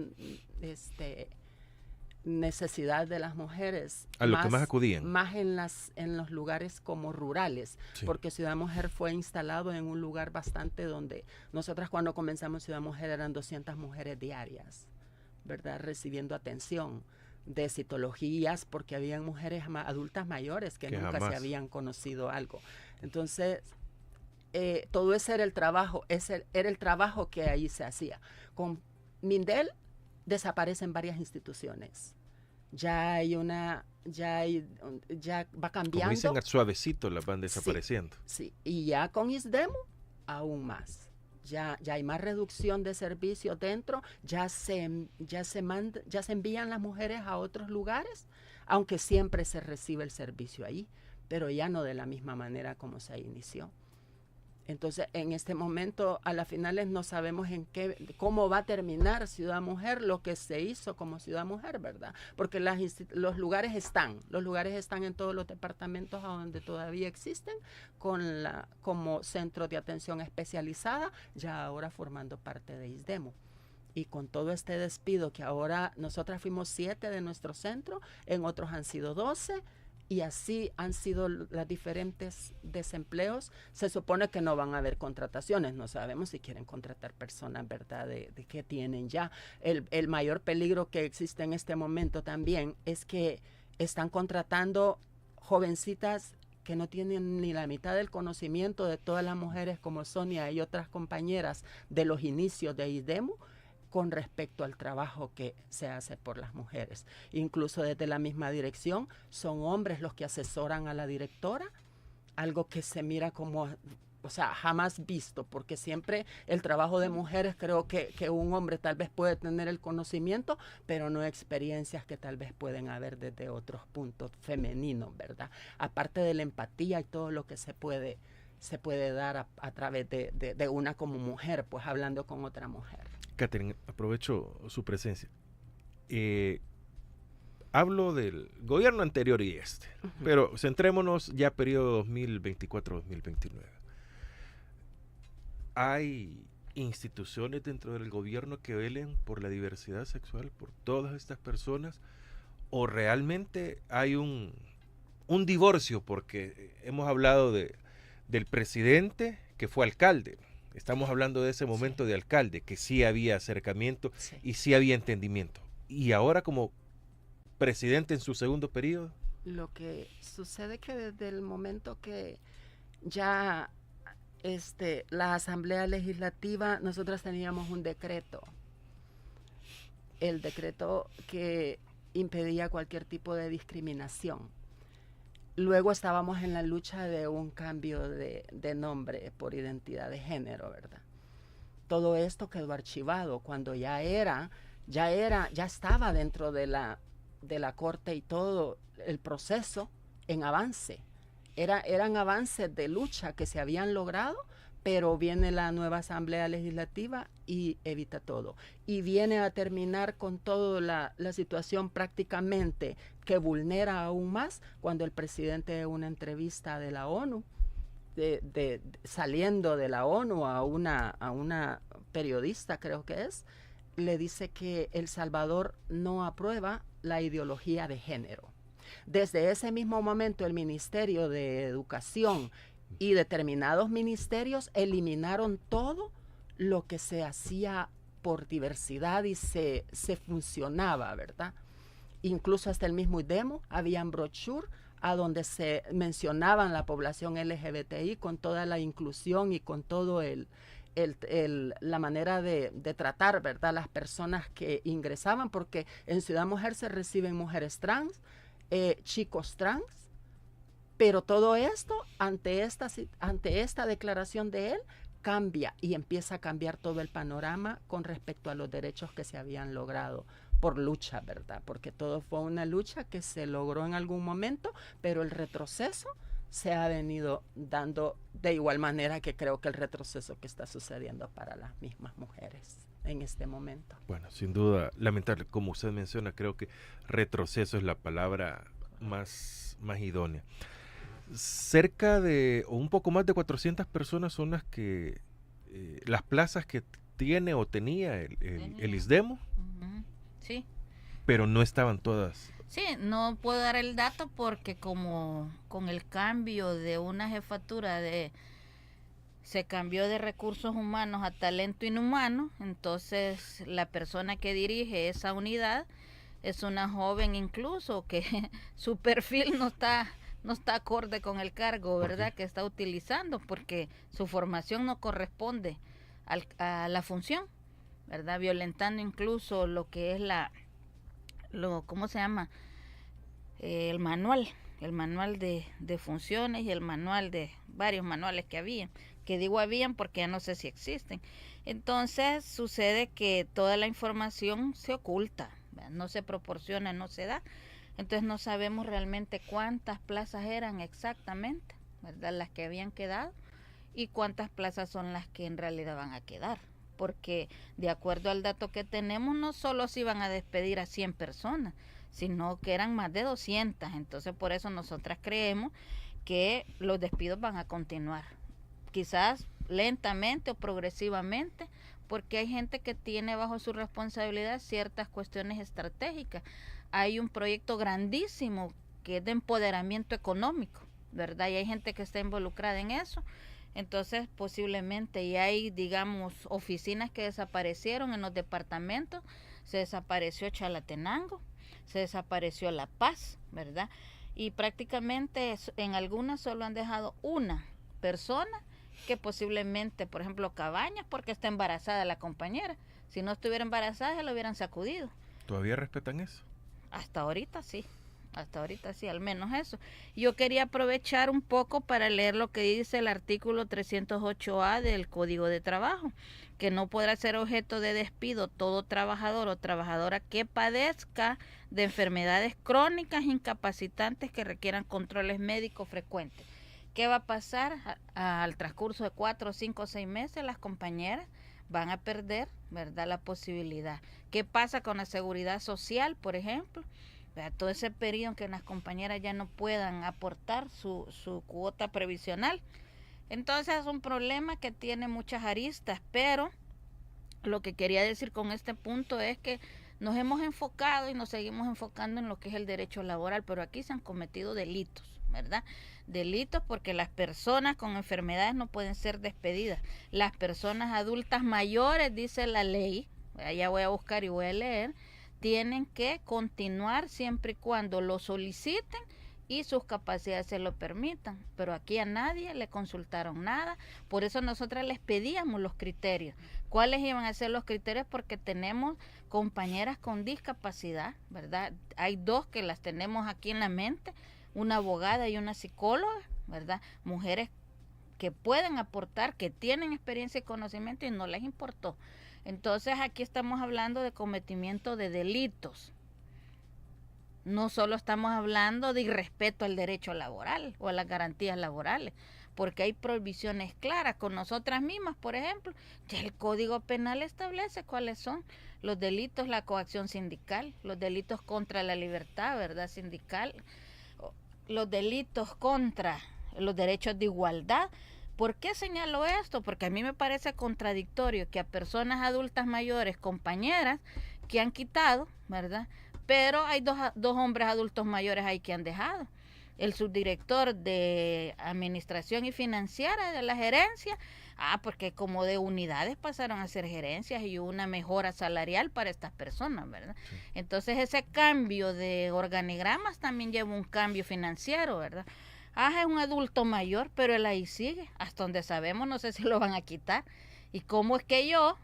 necesidad de las mujeres. A lo que más acudían. Más en los lugares como rurales, Sí. porque Ciudad Mujer fue instalado en un lugar bastante donde nosotras cuando comenzamos Ciudad Mujer eran 200 mujeres diarias, ¿verdad? Recibiendo atención de citologías, porque habían mujeres adultas mayores que nunca jamás se habían conocido algo. Entonces, todo ese era el trabajo, era el trabajo que ahí se hacía. Con Mindel desaparecen varias instituciones. Ya va cambiando. Como dicen, suavecito las van desapareciendo. Sí, y ya con ISDEMU aún más. Ya hay más reducción de servicios dentro, ya se envían las mujeres a otros lugares, aunque siempre se recibe el servicio ahí, pero ya no de la misma manera como se inició. Entonces, en este momento, a las finales no sabemos cómo va a terminar Ciudad Mujer, lo que se hizo como Ciudad Mujer, ¿verdad? Porque los lugares están en todos los departamentos a donde todavía existen, como centro de atención especializada, ya ahora formando parte de ISDEMU. Y con todo este despido que ahora nosotras fuimos 7 de nuestro centro, en otros han sido 12, y así han sido los diferentes desempleos. Se supone que no van a haber contrataciones, no sabemos si quieren contratar personas, ¿verdad?, de que tienen ya. El mayor peligro que existe en este momento también es que están contratando jovencitas que no tienen ni la mitad del conocimiento de todas las mujeres como Sonia y otras compañeras de los inicios de ISDEMU, con respecto al trabajo que se hace por las mujeres. Incluso desde la misma dirección son hombres los que asesoran a la directora, algo que se mira como, o sea, jamás visto, porque siempre el trabajo de mujeres, creo que un hombre tal vez puede tener el conocimiento, pero no experiencias que tal vez pueden haber desde otros puntos femeninos, ¿verdad? Aparte de la empatía y todo lo que se puede dar a través de una como mujer, pues hablando con otra mujer. Catherine, aprovecho su presencia. Hablo del gobierno anterior y pero centrémonos ya periodo 2024-2029. ¿Hay instituciones dentro del gobierno que velen por la diversidad sexual, por todas estas personas? ¿O realmente hay un divorcio? Porque hemos hablado del presidente que fue alcalde. Estamos hablando de ese momento de alcalde, que sí había acercamiento y sí había entendimiento. Y ahora como presidente en su segundo periodo. Lo que sucede que desde el momento que ya la Asamblea Legislativa, nosotros teníamos un decreto. El decreto que impedía cualquier tipo de discriminación. Luego estábamos en la lucha de un cambio de nombre por identidad de género, ¿verdad? Todo esto quedó archivado cuando ya estaba dentro de la corte y todo el proceso en avance. Eran avances de lucha que se habían logrado, pero viene la nueva Asamblea Legislativa y evita todo. Y viene a terminar con toda la situación prácticamente que vulnera aún más cuando el presidente de una entrevista de la ONU, saliendo de la ONU a una periodista, creo que le dice que El Salvador no aprueba la ideología de género. Desde ese mismo momento el Ministerio de Educación y determinados ministerios eliminaron todo lo que se hacía por diversidad y se funcionaba, ¿verdad? Incluso hasta el mismo ISDEMU habían brochure a donde se mencionaban la población LGBTI con toda la inclusión y con todo la manera de tratar, ¿verdad?, las personas que ingresaban, porque en Ciudad Mujer se reciben mujeres trans, chicos trans, pero todo esto, ante esta declaración de él, cambia y empieza a cambiar todo el panorama con respecto a los derechos que se habían logrado por lucha, ¿verdad? Porque todo fue una lucha que se logró en algún momento, pero el retroceso se ha venido dando de igual manera que creo que el retroceso que está sucediendo para las mismas mujeres en este momento. Bueno, sin duda, lamentable, como usted menciona, creo que retroceso es la palabra más idónea. Cerca de, o un poco más de 400 personas son las que, las plazas que tiene o tenía el ISDEMU. Sí. pero no estaban todas. Sí, no puedo dar el dato porque como con el cambio de una jefatura se cambió de recursos humanos a talento inhumano, entonces la persona que dirige esa unidad es una joven incluso que su perfil no está acorde con el cargo, ¿verdad? Que está utilizando, porque su formación no corresponde a la función, ¿verdad? Violentando incluso lo que es ¿cómo se llama? El manual de funciones y el manual de varios manuales que habían porque ya no sé si existen. Entonces sucede que toda la información se oculta, ¿verdad? No se proporciona, no se da. Entonces no sabemos realmente cuántas plazas eran exactamente, ¿verdad? Las que habían quedado y cuántas plazas son las que en realidad van a quedar. Porque de acuerdo al dato que tenemos, no solo se iban a despedir a 100 personas, sino que eran más de 200. Entonces por eso nosotras creemos que los despidos van a continuar. Quizás lentamente o progresivamente, porque hay gente que tiene bajo su responsabilidad ciertas cuestiones estratégicas. Hay un proyecto grandísimo que es de empoderamiento económico, ¿verdad? Y hay gente que está involucrada en eso. Entonces posiblemente y hay, digamos, oficinas que desaparecieron en los departamentos. Se desapareció Chalatenango, se desapareció La Paz, ¿verdad? Y prácticamente en algunas solo han dejado una persona, que posiblemente, por ejemplo, Cabañas, porque está embarazada la compañera. Si no estuviera embarazada, se lo hubieran sacudido. ¿Todavía respetan eso? Hasta ahorita sí, al menos eso. Yo quería aprovechar un poco para leer lo que dice el artículo 308A del Código de Trabajo, que no podrá ser objeto de despido todo trabajador o trabajadora que padezca de enfermedades crónicas incapacitantes que requieran controles médicos frecuentes. ¿Qué va a pasar? Al transcurso de 4, 5, 6 meses, las compañeras van a perder, ¿verdad?, la posibilidad. ¿Qué pasa con la seguridad social, por ejemplo? ¿Verdad? Todo ese periodo en que las compañeras ya no puedan aportar su cuota previsional. Entonces es un problema que tiene muchas aristas, pero lo que quería decir con este punto es que nos hemos enfocado y nos seguimos enfocando en lo que es el derecho laboral, pero aquí se han cometido delitos, ¿verdad? Delitos porque las personas con enfermedades no pueden ser despedidas. Las personas adultas mayores, dice la ley, allá voy a buscar y voy a leer, tienen que continuar siempre y cuando lo soliciten y sus capacidades se lo permitan. Pero aquí a nadie le consultaron nada, por eso nosotras les pedíamos los criterios. ¿Cuáles iban a ser los criterios? Porque tenemos compañeras con discapacidad, ¿verdad? Hay 2 que las tenemos aquí en la mente, una abogada y una psicóloga, ¿verdad? Mujeres que pueden aportar, que tienen experiencia y conocimiento y no les importó. Entonces aquí estamos hablando de cometimiento de delitos. No solo estamos hablando de irrespeto al derecho laboral o a las garantías laborales, porque hay prohibiciones claras con nosotras mismas, por ejemplo. Ya el Código Penal establece cuáles son los delitos, la coacción sindical, los delitos contra la libertad, ¿verdad?, sindical, los delitos contra los derechos de igualdad. ¿Por qué señalo esto? Porque a mí me parece contradictorio que a personas adultas mayores, compañeras, que han quitado, ¿verdad?, pero hay dos hombres adultos mayores ahí que han dejado. El subdirector de administración y financiera de la gerencia, porque como de unidades pasaron a ser gerencias y hubo una mejora salarial para estas personas, ¿verdad? Sí. Entonces ese cambio de organigramas también lleva un cambio financiero, ¿verdad? Es un adulto mayor, pero él ahí sigue, hasta donde sabemos, no sé si lo van a quitar. ¿Y cómo es que yo,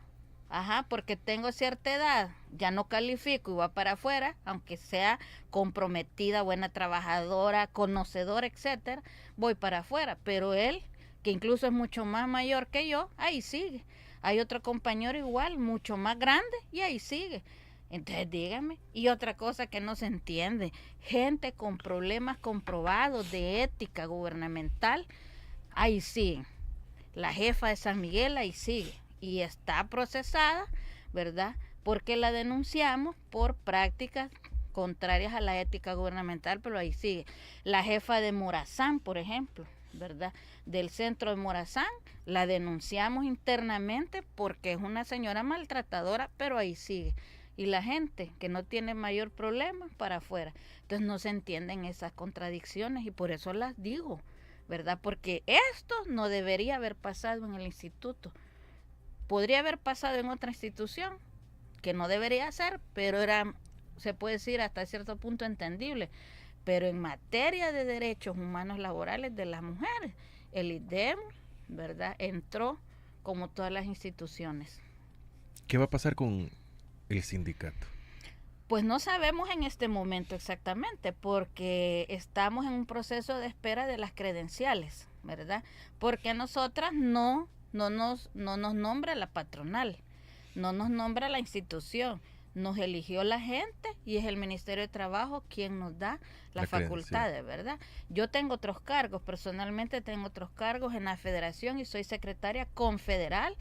porque tengo cierta edad, ya no califico y voy para afuera, aunque sea comprometida, buena trabajadora, conocedora, etcétera, voy para afuera, pero él, que incluso es mucho más mayor que yo, ahí sigue. Hay otro compañero igual, mucho más grande, y ahí sigue. Entonces dígame, y otra cosa que no se entiende, gente con problemas comprobados de ética gubernamental, ahí sigue. La jefa de San Miguel ahí sigue, y está procesada, ¿verdad?, porque la denunciamos por prácticas contrarias a la ética gubernamental, pero ahí sigue. La jefa de Morazán, por ejemplo, ¿verdad?, del centro de Morazán, la denunciamos internamente porque es una señora maltratadora, pero ahí sigue. y la gente que no tiene mayor problema para afuera. Entonces no se entienden esas contradicciones y por eso las digo, ¿verdad? Porque esto no debería haber pasado en el instituto. Podría haber pasado en otra institución, que no debería ser, pero era, se puede decir hasta cierto punto entendible. Pero en materia de derechos humanos laborales de las mujeres, el IDEM, ¿verdad?, entró como todas las instituciones. ¿Qué va a pasar con el sindicato? Pues no sabemos en este momento exactamente, porque estamos en un proceso de espera de las credenciales, ¿verdad? Porque a nosotras no nos nombra la patronal, no nos nombra la institución, nos eligió la gente y es el Ministerio de Trabajo quien nos da las facultades, ¿verdad? Yo tengo otros cargos, personalmente tengo otros cargos en la federación y soy secretaria confederal,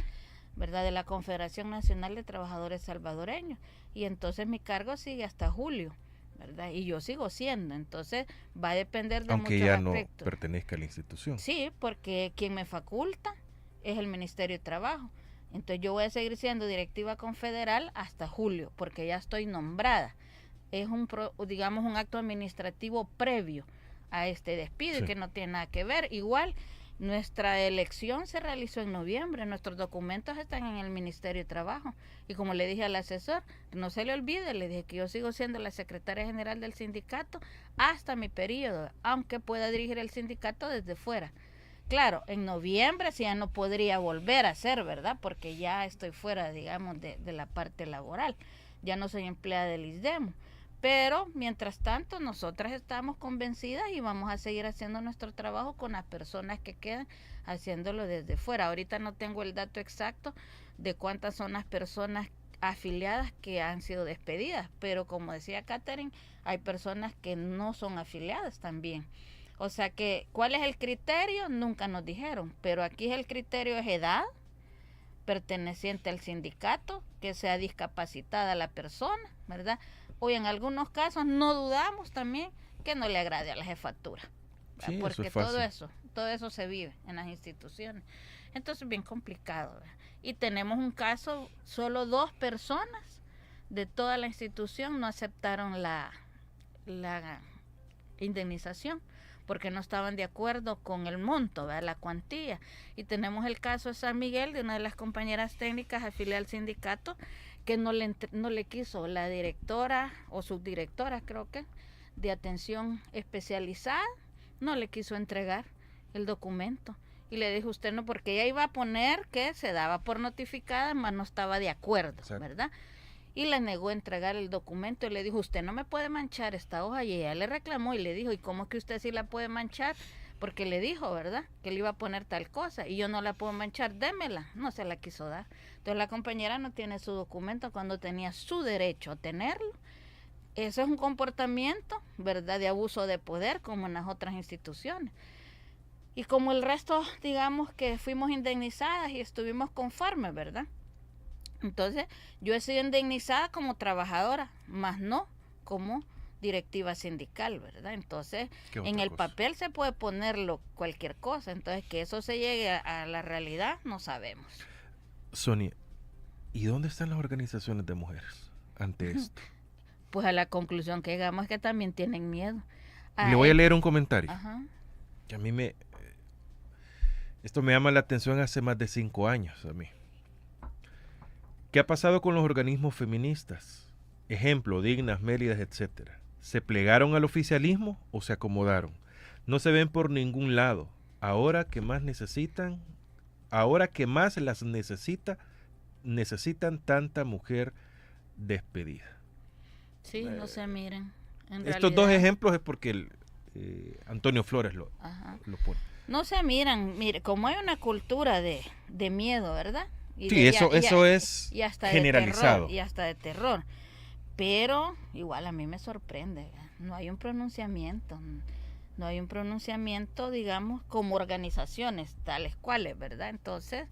¿verdad?, de la Confederación Nacional de Trabajadores Salvadoreños, y entonces mi cargo sigue hasta julio, ¿verdad? Y yo sigo siendo, entonces va a depender de muchos aspectos. Aunque ya no pertenezca a la institución. Sí, porque quien me faculta es el Ministerio de Trabajo. Entonces yo voy a seguir siendo directiva confederal hasta julio, porque ya estoy nombrada. Es un acto administrativo previo a este despido, sí, y que no tiene nada que ver. Igual, nuestra elección se realizó en noviembre, nuestros documentos están en el Ministerio de Trabajo. Y como le dije al asesor, no se le olvide, le dije que yo sigo siendo la secretaria general del sindicato hasta mi periodo, aunque pueda dirigir el sindicato desde fuera. Claro, en noviembre sí ya no podría volver a ser, ¿verdad? Porque ya estoy fuera, digamos, de la parte laboral. Ya no soy empleada del ISDEMO. Pero, mientras tanto, nosotras estamos convencidas y vamos a seguir haciendo nuestro trabajo con las personas que quedan haciéndolo desde fuera. Ahorita no tengo el dato exacto de cuántas son las personas afiliadas que han sido despedidas. Pero, como decía Catherine, hay personas que no son afiliadas también. O sea que, ¿cuál es el criterio? Nunca nos dijeron, pero aquí el criterio es edad, perteneciente al sindicato, que sea discapacitada la persona, ¿verdad? O en algunos casos no dudamos también que no le agrade a la jefatura, sí, porque eso todo eso se vive en las instituciones. Entonces, bien complicado, ¿verdad? Y tenemos un caso, solo 2 personas de toda la institución no aceptaron la indemnización, porque no estaban de acuerdo con el monto, ¿verdad?, la cuantía. Y tenemos el caso de San Miguel, de una de las compañeras técnicas afiliadas al sindicato, que no le quiso la directora o subdirectora, creo que, de atención especializada, no le quiso entregar el documento. Y le dijo, usted no, porque ella iba a poner que se daba por notificada, mas no estaba de acuerdo, ¿verdad? Y le negó entregar el documento y le dijo, usted no me puede manchar esta hoja. Y ella le reclamó y le dijo, ¿y cómo es que usted sí la puede manchar? Porque le dijo, ¿verdad?, que le iba a poner tal cosa y yo no la puedo manchar, démela. No se la quiso dar. Entonces la compañera no tiene su documento cuando tenía su derecho a tenerlo. Eso es un comportamiento, ¿verdad?, de abuso de poder, como en las otras instituciones. Y como el resto, digamos que fuimos indemnizadas y estuvimos conformes, ¿verdad? Entonces, yo he sido indemnizada como trabajadora, más no como directiva sindical, ¿verdad? Entonces, en el papel se puede ponerlo cualquier cosa, entonces que eso se llegue a la realidad, no sabemos. Sonia, ¿y dónde están las organizaciones de mujeres ante esto? Pues a la conclusión que llegamos es que también tienen miedo. Le voy a leer un comentario. Ajá. Que a mí esto me llama la atención hace más de 5 años a mí. ¿Qué ha pasado con los organismos feministas? Ejemplo, Dignas, Méridas, etcétera. ¿Se plegaron al oficialismo o se acomodaron? No se ven por ningún lado. Ahora que más las necesitan tanta mujer despedida. Sí, no se miren. Estos dos ejemplos es porque Antonio Flores lo pone. No se miran, mire, como hay una cultura de miedo, ¿verdad? Y sí, eso es generalizado. Y hasta de terror. Pero igual a mí me sorprende, ¿verdad? No hay un pronunciamiento, digamos, como organizaciones tales cuales, ¿verdad? Entonces,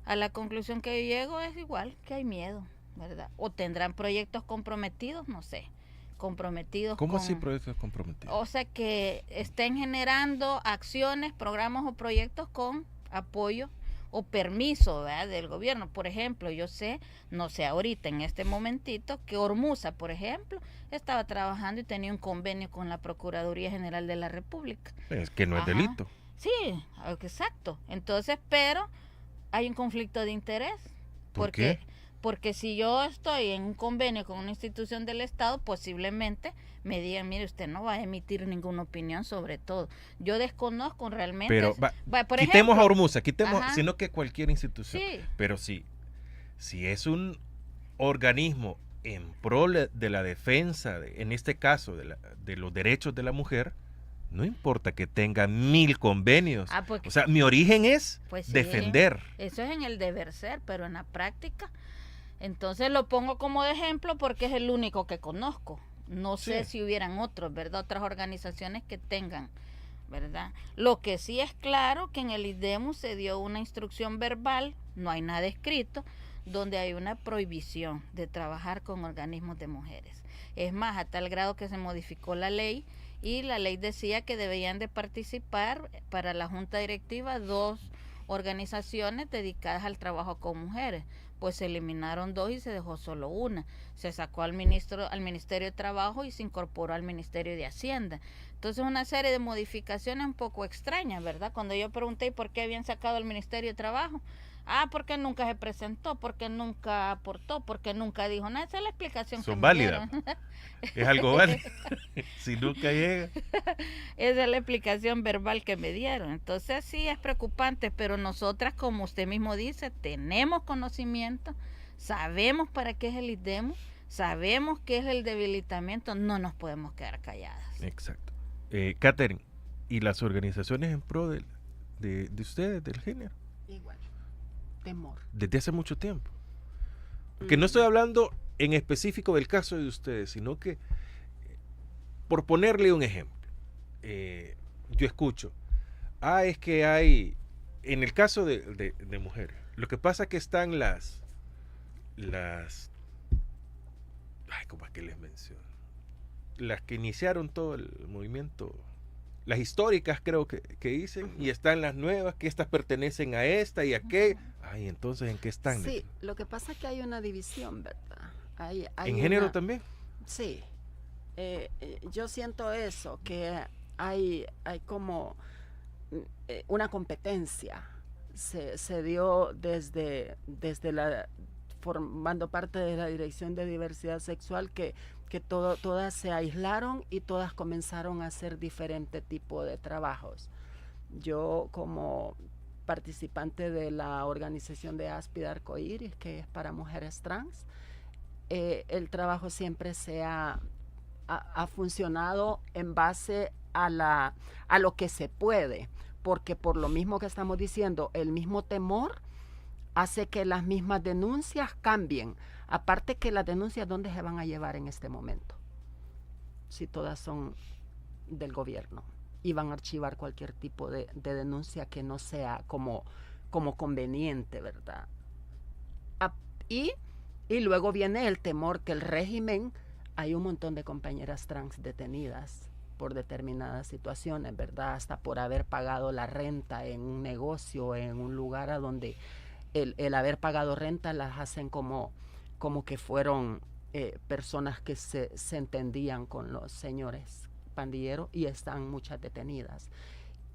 a la conclusión que yo llego es igual que hay miedo, ¿verdad? O tendrán proyectos comprometidos, no sé, comprometidos. ¿Cómo así proyectos comprometidos? O sea, que estén generando acciones, programas o proyectos con apoyo o permiso, ¿verdad?, del gobierno. Por ejemplo, yo sé, no sé ahorita en este momentito, que Ormuza, por ejemplo, estaba trabajando y tenía un convenio con la Procuraduría General de la República. Es que no es Ajá. delito. Sí, exacto. Entonces, pero hay un conflicto de interés. ¿Por qué? Porque si yo estoy en un convenio con una institución del Estado, posiblemente me digan, mire, usted no va a emitir ninguna opinión sobre todo. Yo desconozco realmente. Pero por quitemos ejemplo, a Ormuza, quitemos, ajá, sino que cualquier institución. sí, Pero si es un organismo en pro de la defensa, en este caso, de los derechos de la mujer, no importa que tenga 1000 convenios. pues, O sea, mi origen es pues sí, defender. eso es en el deber ser, pero en la práctica. Entonces lo pongo como de ejemplo porque es el único que conozco. No sé si hubieran otros, ¿verdad? Otras organizaciones que tengan, ¿verdad? Lo que sí es claro que en el IDEMU se dio una instrucción verbal, no hay nada escrito, donde hay una prohibición de trabajar con organismos de mujeres. Es más, a tal grado que se modificó la ley y la ley decía que debían de participar para la junta directiva 2 organizaciones dedicadas al trabajo con mujeres. Pues se eliminaron 2 y se dejó solo una. Se sacó al Ministerio de Trabajo y se incorporó al Ministerio de Hacienda. Entonces una serie de modificaciones un poco extrañas, ¿verdad? Cuando yo pregunté por qué habían sacado al Ministerio de Trabajo, porque nunca se presentó, porque nunca aportó, porque nunca dijo nada. Esa es la explicación. Son que válidas. me dieron. Es algo válido. Si nunca llega. Esa es la explicación verbal que me dieron. Entonces sí es preocupante, pero nosotras, como usted mismo dice, tenemos conocimiento, sabemos para qué es el IDEMU, sabemos qué es el debilitamiento, no nos podemos quedar calladas. Exacto. Catherine, ¿y las organizaciones en pro de ustedes, del género? Igual, temor. Desde hace mucho tiempo. Porque no estoy hablando en específico del caso de ustedes, sino que, por ponerle un ejemplo, yo escucho, es que hay, en el caso de mujeres, lo que pasa es que están ¿cómo es que les menciono? Las que iniciaron todo el movimiento, las históricas creo que dicen, y están las nuevas, que estas pertenecen a esta y a qué. Entonces, ¿en qué están? Sí, lo que pasa es que hay una división, ¿verdad? Hay ¿En género también? Sí. Yo siento eso, que hay como una competencia. Se dio desde formando parte de la Dirección de Diversidad Sexual que todas se aislaron y todas comenzaron a hacer diferente tipo de trabajos. Yo, como participante de la organización de Áspida Arcoíris, que es para mujeres trans, el trabajo siempre ha funcionado en base a lo que se puede, porque por lo mismo que estamos diciendo, el mismo temor hace que las mismas denuncias cambien. Aparte que las denuncias, ¿dónde se van a llevar en este momento? Si todas son del gobierno y van a archivar cualquier tipo de denuncia que no sea como conveniente, ¿verdad? Y luego viene el temor que el régimen, hay un montón de compañeras trans detenidas por determinadas situaciones, ¿verdad? Hasta por haber pagado la renta en un negocio, en un lugar a donde el haber pagado renta las hacen como que fueron personas que se entendían con los señores pandilleros, y están muchas detenidas.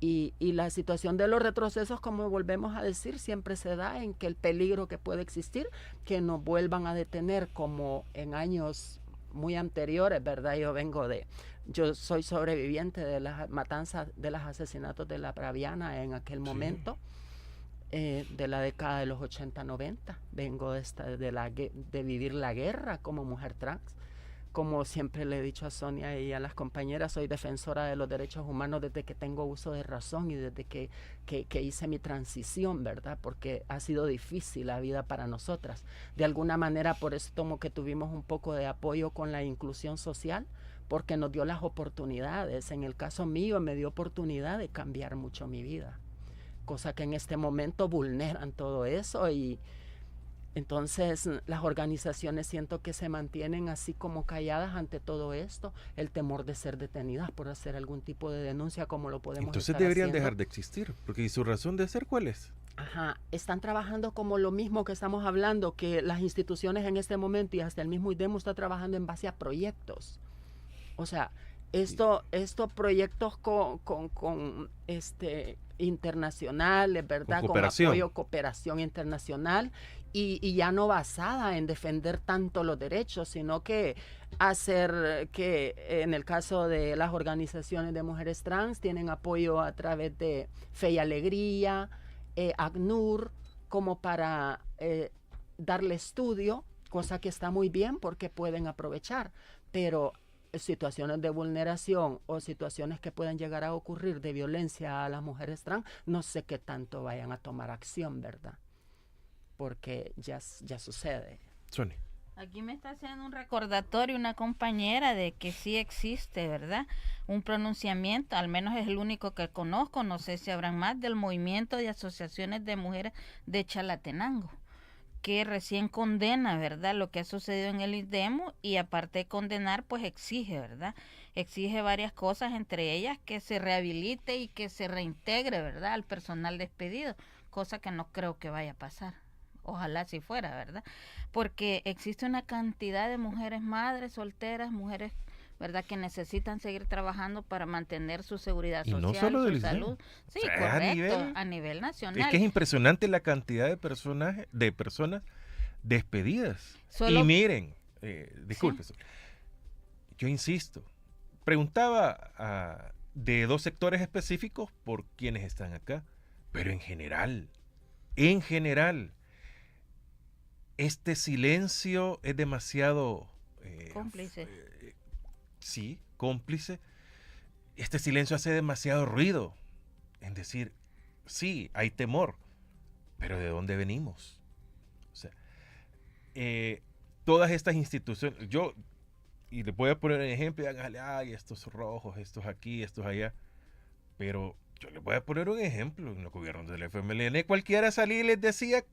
Y la situación de los retrocesos, como volvemos a decir, siempre se da en que el peligro que puede existir, que nos vuelvan a detener como en años muy anteriores, ¿verdad? Yo soy sobreviviente de las matanzas, de los asesinatos de la Braviana en aquel momento. De la década de los 80-90, vengo de vivir la guerra como mujer trans. Como siempre le he dicho a Sonia y a las compañeras, soy defensora de los derechos humanos desde que tengo uso de razón y desde que hice mi transición, ¿verdad? Porque ha sido difícil la vida para nosotras. De alguna manera, por eso tomo que tuvimos un poco de apoyo con la inclusión social, porque nos dio las oportunidades. En el caso mío, me dio oportunidad de cambiar mucho mi vida, cosa que en este momento vulneran todo eso, y entonces las organizaciones siento que se mantienen así como calladas ante todo esto, el temor de ser detenidas por hacer algún tipo de denuncia como lo podemos Entonces estar deberían haciendo. dejar de existir, porque ¿y su razón de ser cuál es? Ajá, están trabajando como lo mismo que estamos hablando, que las instituciones en este momento y hasta el mismo IDEMU está trabajando en base a proyectos. O sea, estos proyectos con internacionales, ¿verdad? Con cooperación. Apoyo, cooperación internacional y ya no basada en defender tanto los derechos, sino que hacer que en el caso de las organizaciones de mujeres trans tienen apoyo a través de Fe y Alegría, ACNUR, como para darle estudio, cosa que está muy bien porque pueden aprovechar, pero situaciones de vulneración o situaciones que puedan llegar a ocurrir de violencia a las mujeres trans, no sé qué tanto vayan a tomar acción, ¿verdad? Porque ya sucede. Sonia. Aquí me está haciendo un recordatorio una compañera de que sí existe, ¿verdad? Un pronunciamiento, al menos es el único que conozco, no sé si habrán más, del movimiento de asociaciones de mujeres de Chalatenango, que recién condena, ¿verdad?, lo que ha sucedido en el IDEMU y aparte de condenar, pues exige, ¿verdad? Exige varias cosas, entre ellas que se rehabilite y que se reintegre, ¿verdad?, al personal despedido, cosa que no creo que vaya a pasar. Ojalá si fuera, ¿verdad? Porque existe una cantidad de mujeres madres, solteras, mujeres, ¿verdad?, que necesitan seguir trabajando para mantener su seguridad social, no solo su del salud. Sí, o sea, correcto, a nivel nacional. Es que es impresionante la cantidad de personas despedidas. Solo, y miren, disculpe, ¿sí? Yo insisto, preguntaba de dos sectores específicos por quienes están acá, pero en general, este silencio es demasiado cómplice. Sí, cómplice. Este silencio hace demasiado ruido en decir, sí, hay temor, pero ¿de dónde venimos? O sea, todas estas instituciones, y le voy a poner un ejemplo, y háganle, ay, estos rojos, estos aquí, estos allá, pero yo les voy a poner un ejemplo, en los gobiernos del FMLN, cualquiera salía y les decía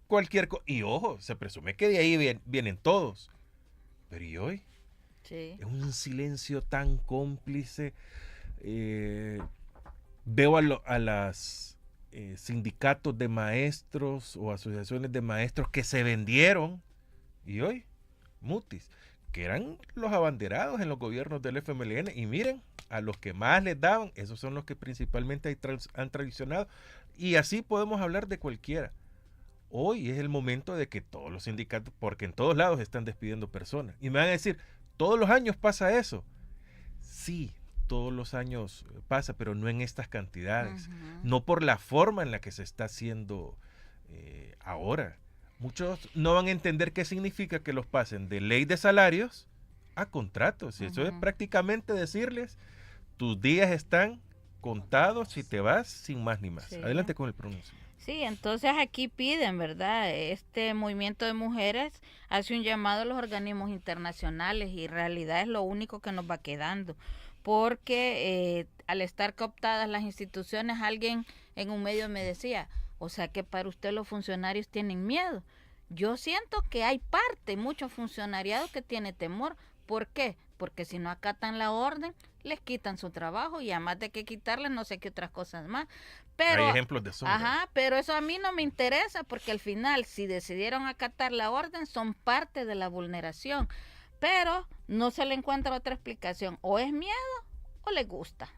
cualquier cosa, y ojo, se presume que de ahí vienen todos, pero ¿y hoy? Sí. Es un silencio tan cómplice. Veo a las sindicatos de maestros o asociaciones de maestros que se vendieron y hoy, mutis, que eran los abanderados en los gobiernos del FMLN y miren, a los que más les daban, esos son los que principalmente han traicionado y así podemos hablar de cualquiera. Hoy es el momento de que todos los sindicatos, porque en todos lados están despidiendo personas y me van a decir, ¿todos los años pasa eso? Sí, todos los años pasa, pero no en estas cantidades. No por la forma en la que se está haciendo ahora. Muchos no van a entender qué significa que los pasen de ley de salarios a contratos. Y eso es prácticamente decirles, tus días están contados y te vas sin más ni más. Sí. Adelante con el pronuncio. Sí, entonces aquí piden, ¿verdad? Este movimiento de mujeres hace un llamado a los organismos internacionales y en realidad es lo único que nos va quedando, porque al estar cooptadas las instituciones, alguien en un medio me decía, o sea que para usted los funcionarios tienen miedo. Yo siento que hay mucho funcionariado que tiene temor. ¿Por qué? Porque si no acatan la orden, les quitan su trabajo y además de que quitarles no sé qué otras cosas más. Pero, hay ejemplos de eso. Ajá, pero eso a mí no me interesa porque al final si decidieron acatar la orden son parte de la vulneración. Pero no se le encuentra otra explicación. O es miedo o les gusta.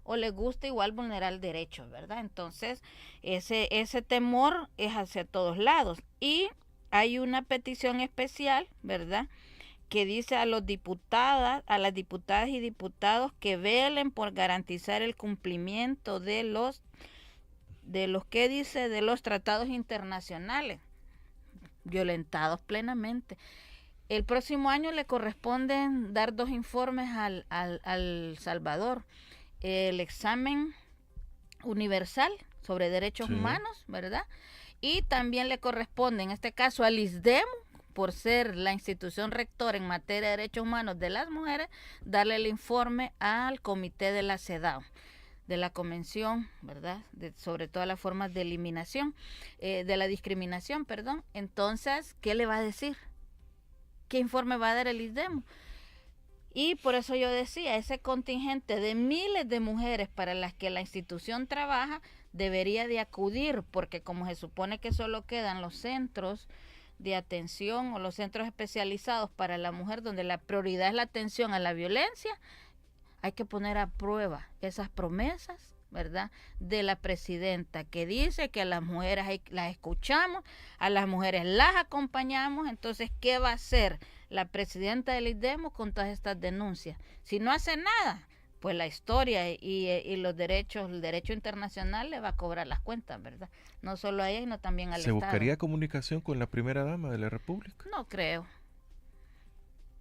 O les gusta igual vulnerar derechos, ¿verdad? Entonces ese temor es hacia todos lados. Y hay una petición especial, ¿verdad?, que dice a las diputadas y diputados que velen por garantizar el cumplimiento de los tratados internacionales violentados plenamente. El próximo año le corresponden dar 2 informes al Salvador. El examen universal sobre derechos humanos, ¿verdad? Y también le corresponde, en este caso, al ISDEMU, por ser la institución rectora en materia de derechos humanos de las mujeres, darle el informe al comité de la CEDAW, de la convención, ¿verdad?, sobre todas las formas de eliminación, de la discriminación, perdón. Entonces, ¿qué le va a decir? ¿Qué informe va a dar el ISDEMU? Y por eso yo decía, ese contingente de miles de mujeres para las que la institución trabaja, debería de acudir, porque como se supone que solo quedan los centros de atención o los centros especializados para la mujer, donde la prioridad es la atención a la violencia, hay que poner a prueba esas promesas, ¿verdad?, de la presidenta, que dice que a las mujeres las escuchamos, a las mujeres las acompañamos. Entonces, ¿qué va a hacer la presidenta del ISDEMO con todas estas denuncias? Si no hace nada, pues la historia y los derechos, el derecho internacional le va a cobrar las cuentas, ¿verdad? No solo a ella, sino también al Estado. ¿Se buscaría comunicación con la primera dama de la República? No creo.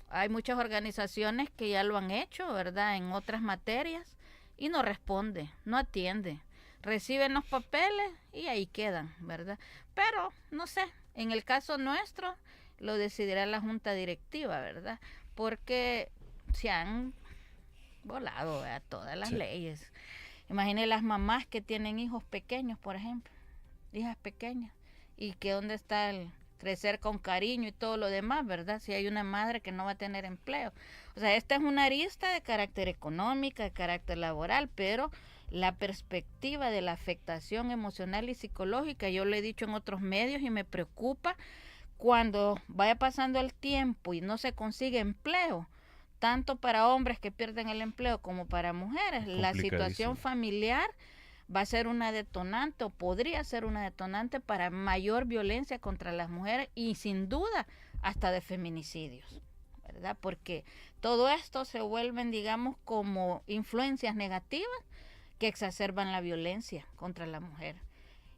Hay muchas organizaciones que ya lo han hecho, ¿verdad?, en otras materias, y no responde, no atiende. Reciben los papeles y ahí quedan, ¿verdad? Pero, no sé, en el caso nuestro lo decidirá la junta directiva, ¿verdad? Porque se han volado, ¿verdad?, todas las leyes. Imagine las mamás que tienen hijos pequeños, por ejemplo, hijas pequeñas, y que dónde está el crecer con cariño y todo lo demás, ¿verdad? Si hay una madre que no va a tener empleo. O sea, esta es una arista de carácter económico, de carácter laboral, pero la perspectiva de la afectación emocional y psicológica, yo lo he dicho en otros medios y me preocupa cuando vaya pasando el tiempo y no se consigue empleo, tanto para hombres que pierden el empleo como para mujeres. La situación familiar va a ser una detonante, o podría ser una detonante para mayor violencia contra las mujeres y sin duda hasta de feminicidios, ¿verdad? Porque todo esto se vuelven, digamos, como influencias negativas que exacerban la violencia contra la mujer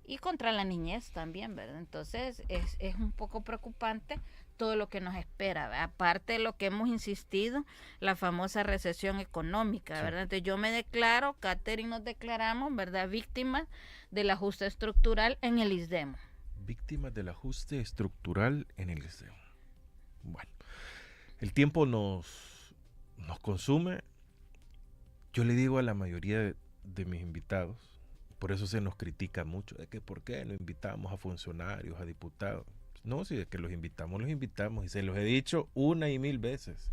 y contra la niñez también, ¿verdad? Entonces es un poco preocupante todo lo que nos espera, ¿verdad? Aparte de lo que hemos insistido, la famosa recesión económica, ¿verdad? Entonces yo me declaro, Catherine, nos declaramos, ¿verdad?, víctimas del ajuste estructural en el ISDEMO. Víctimas del ajuste estructural en el ISDEMO. Bueno, el tiempo nos consume. Yo le digo a la mayoría de mis invitados, por eso se nos critica mucho, de que por qué no invitamos a funcionarios, a diputados. No, si es que los invitamos, y se los he dicho una y mil veces.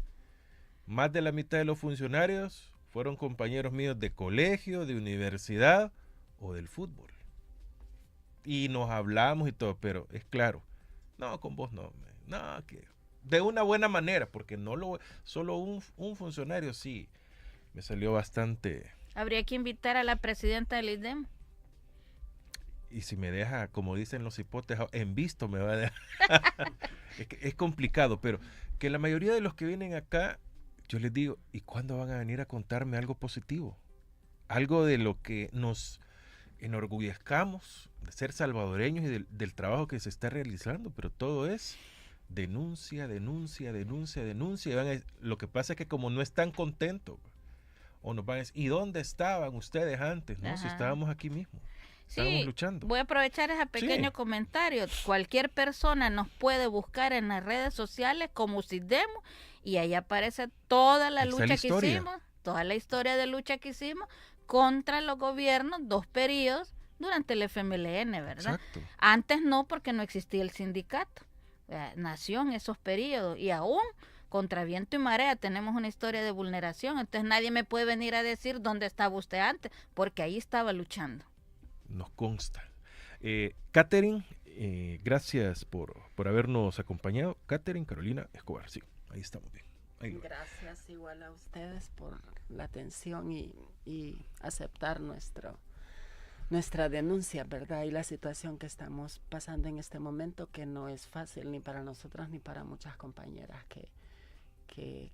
Más de la mitad de los funcionarios fueron compañeros míos de colegio, de universidad o del fútbol. Y nos hablamos y todo, pero es claro, no, con vos no, que de una buena manera, porque solo un funcionario sí, me salió bastante. Habría que invitar a la presidenta del ISDEM. Y si me deja, como dicen los hipotes, en visto me va a dejar. es complicado, pero que la mayoría de los que vienen acá, yo les digo, ¿y cuándo van a venir a contarme algo positivo? Algo de lo que nos enorgullezcamos, de ser salvadoreños y del trabajo que se está realizando, pero todo es denuncia. Lo que pasa es que como no están contentos, o nos van a decir, ¿y dónde estaban ustedes antes? No, si estábamos aquí mismo. Estamos luchando. Voy a aprovechar ese pequeño comentario. Cualquier persona nos puede buscar en las redes sociales como ISDEMO y ahí aparece toda la lucha que hicimos, toda la historia de lucha que hicimos contra los gobiernos, 2 periodos durante el FMLN, ¿verdad? Exacto. Antes no, porque no existía el sindicato. Nació en esos periodos y aún contra viento y marea tenemos una historia de vulneración. Entonces nadie me puede venir a decir dónde estaba usted antes, porque ahí estaba luchando. Nos consta. Catherine, gracias por habernos acompañado. Catherine Carolina Escobar, sí, ahí estamos bien. Gracias igual a ustedes por la atención y aceptar nuestra denuncia, ¿verdad? Y la situación que estamos pasando en este momento, que no es fácil ni para nosotras ni para muchas compañeras que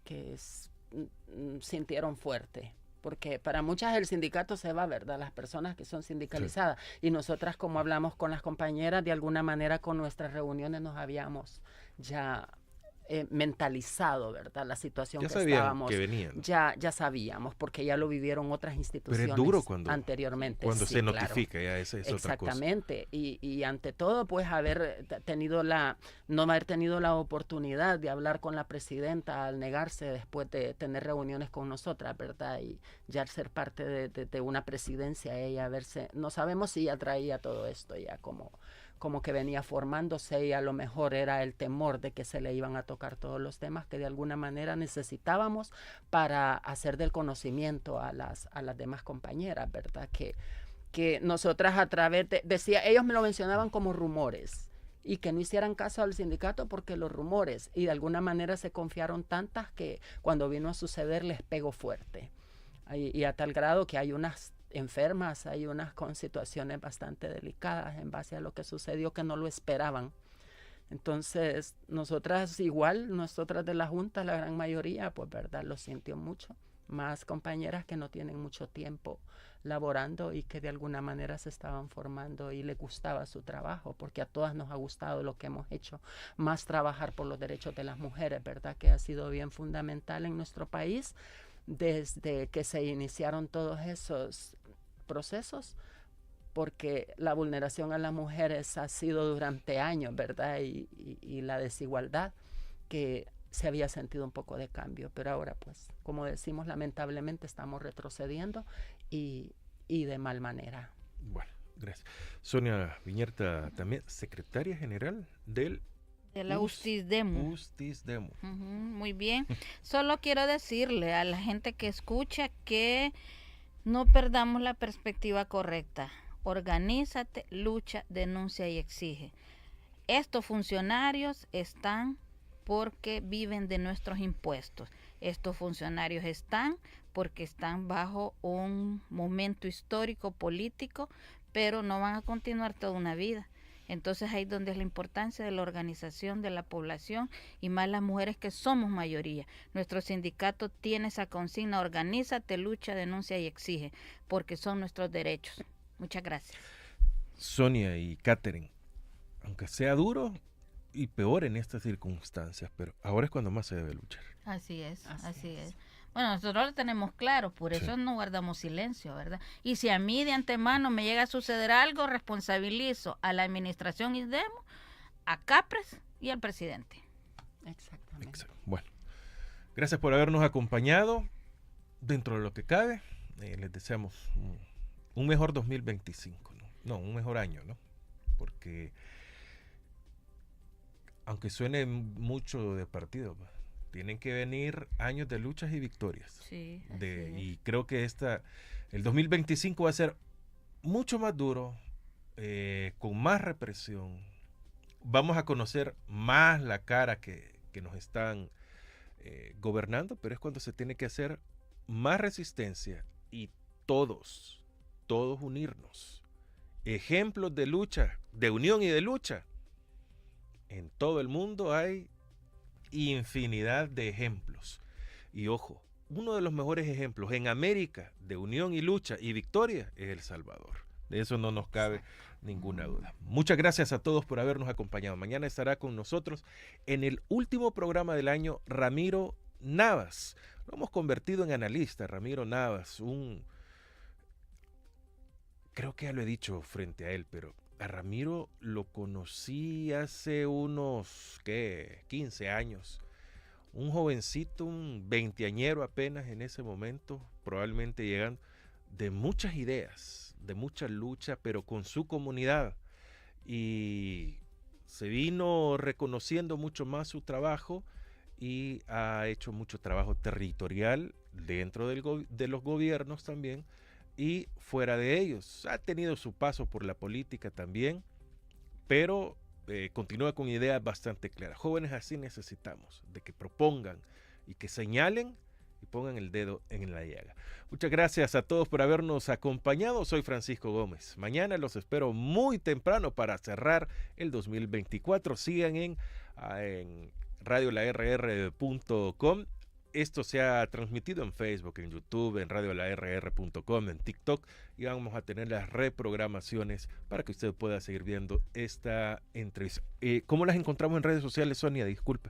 sintieron fuerte. Porque para muchas el sindicato se va, ¿verdad? Las personas que son sindicalizadas. Sí. Y nosotras, como hablamos con las compañeras, de alguna manera con nuestras reuniones nos habíamos ya mentalizado, ¿verdad? La situación ya que estábamos. Que venían. Ya sabíamos, porque ya lo vivieron otras instituciones. Pero es duro anteriormente. Cuando sí, se notifica, ya esa es otra cosa. Exactamente. Y ante todo, pues no haber tenido la oportunidad de hablar con la presidenta al negarse después de tener reuniones con nosotras, ¿verdad? Y ya al ser parte de una presidencia, ella no sabemos si ella traía todo esto ya como que venía formándose y a lo mejor era el temor de que se le iban a tocar todos los temas que de alguna manera necesitábamos para hacer del conocimiento a las demás compañeras, ¿verdad? Que que nosotras a través de, ellos me lo mencionaban como rumores, y que no hicieran caso al sindicato porque los rumores, y de alguna manera se confiaron tantas que cuando vino a suceder les pegó fuerte. Y a tal grado que hay unas enfermas, hay unas con situaciones bastante delicadas en base a lo que sucedió, que no lo esperaban. Entonces, nosotras de la Junta, la gran mayoría, pues verdad, lo sintió mucho. Más compañeras que no tienen mucho tiempo laborando y que de alguna manera se estaban formando y les gustaba su trabajo, porque a todas nos ha gustado lo que hemos hecho, más trabajar por los derechos de las mujeres, verdad que ha sido bien fundamental en nuestro país desde que se iniciaron todos esos procesos, porque la vulneración a las mujeres ha sido durante años, ¿verdad? Y la desigualdad, que se había sentido un poco de cambio, pero ahora pues, como decimos, lamentablemente estamos retrocediendo y de mal manera. Bueno, gracias. Sonia Viñerta, también secretaria general de la USTISDEMU. USTISDEMU. Muy bien. Solo quiero decirle a la gente que escucha que no perdamos la perspectiva correcta. Organízate, lucha, denuncia y exige. Estos funcionarios están porque viven de nuestros impuestos. Estos funcionarios están porque están bajo un momento histórico, político, pero no van a continuar toda una vida. Entonces ahí es donde es la importancia de la organización de la población y más las mujeres que somos mayoría. Nuestro sindicato tiene esa consigna: organízate, lucha, denuncia y exige, porque son nuestros derechos. Muchas gracias. Sonia y Catherine, aunque sea duro y peor en estas circunstancias, pero ahora es cuando más se debe luchar. Así es. Bueno, nosotros lo tenemos claro, por eso no guardamos silencio, ¿verdad? Y si a mí de antemano me llega a suceder algo, responsabilizo a la administración ISDEMU, a CAPRES y al presidente. Exactamente. Bueno, gracias por habernos acompañado. Dentro de lo que cabe, les deseamos un mejor 2025, ¿no? Un mejor año, ¿no? Porque aunque suene mucho de partido, tienen que venir años de luchas y victorias. Sí, y creo que el 2025 va a ser mucho más duro, con más represión. Vamos a conocer más la cara que nos están gobernando, pero es cuando se tiene que hacer más resistencia y todos unirnos. Ejemplos de lucha, de unión y de lucha. En todo el mundo hay infinidad de ejemplos. Y ojo, uno de los mejores ejemplos en América de unión y lucha y victoria es El Salvador. De eso no nos cabe ninguna duda. Muchas gracias a todos por habernos acompañado. Mañana estará con nosotros en el último programa del año Ramiro Navas. Lo hemos convertido en analista. Ramiro Navas, creo que ya lo he dicho frente a él, pero a Ramiro lo conocí hace unos 15 años. Un jovencito, un veinteañero apenas en ese momento, probablemente llegando, de muchas ideas, de mucha lucha, pero con su comunidad. Y se vino reconociendo mucho más su trabajo y ha hecho mucho trabajo territorial dentro de los gobiernos también. Y fuera de ellos, ha tenido su paso por la política también, pero continúa con ideas bastante claras. Jóvenes así necesitamos, de que propongan y que señalen y pongan el dedo en la llaga. Muchas gracias a todos por habernos acompañado. Soy Francisco Gómez. Mañana los espero muy temprano para cerrar el 2024. Sigan en radiolarr.com. Esto se ha transmitido en Facebook, en YouTube, en radiolarr.com, en TikTok, y vamos a tener las reprogramaciones para que usted pueda seguir viendo esta entrevista. ¿Cómo las encontramos en redes sociales, Sonia? Disculpe.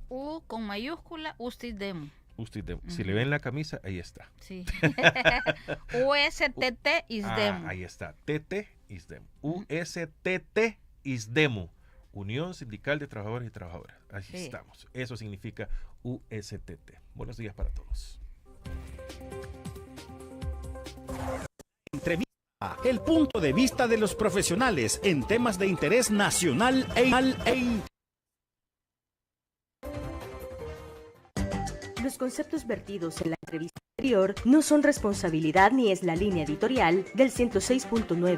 U con mayúscula, USTISDEMU. USTISDEMU. Si le ven la camisa, ahí está. Sí. USTT ISDEMU. Ahí está. TT ISDEMU. USTT ISDEMU. Unión Sindical de Trabajadores y Trabajadoras. Así estamos. Eso significa USTT. Buenos días para todos. Entrevista. El punto de vista de los profesionales en temas de interés nacional e Los conceptos vertidos en la entrevista anterior no son responsabilidad ni es la línea editorial del 106.9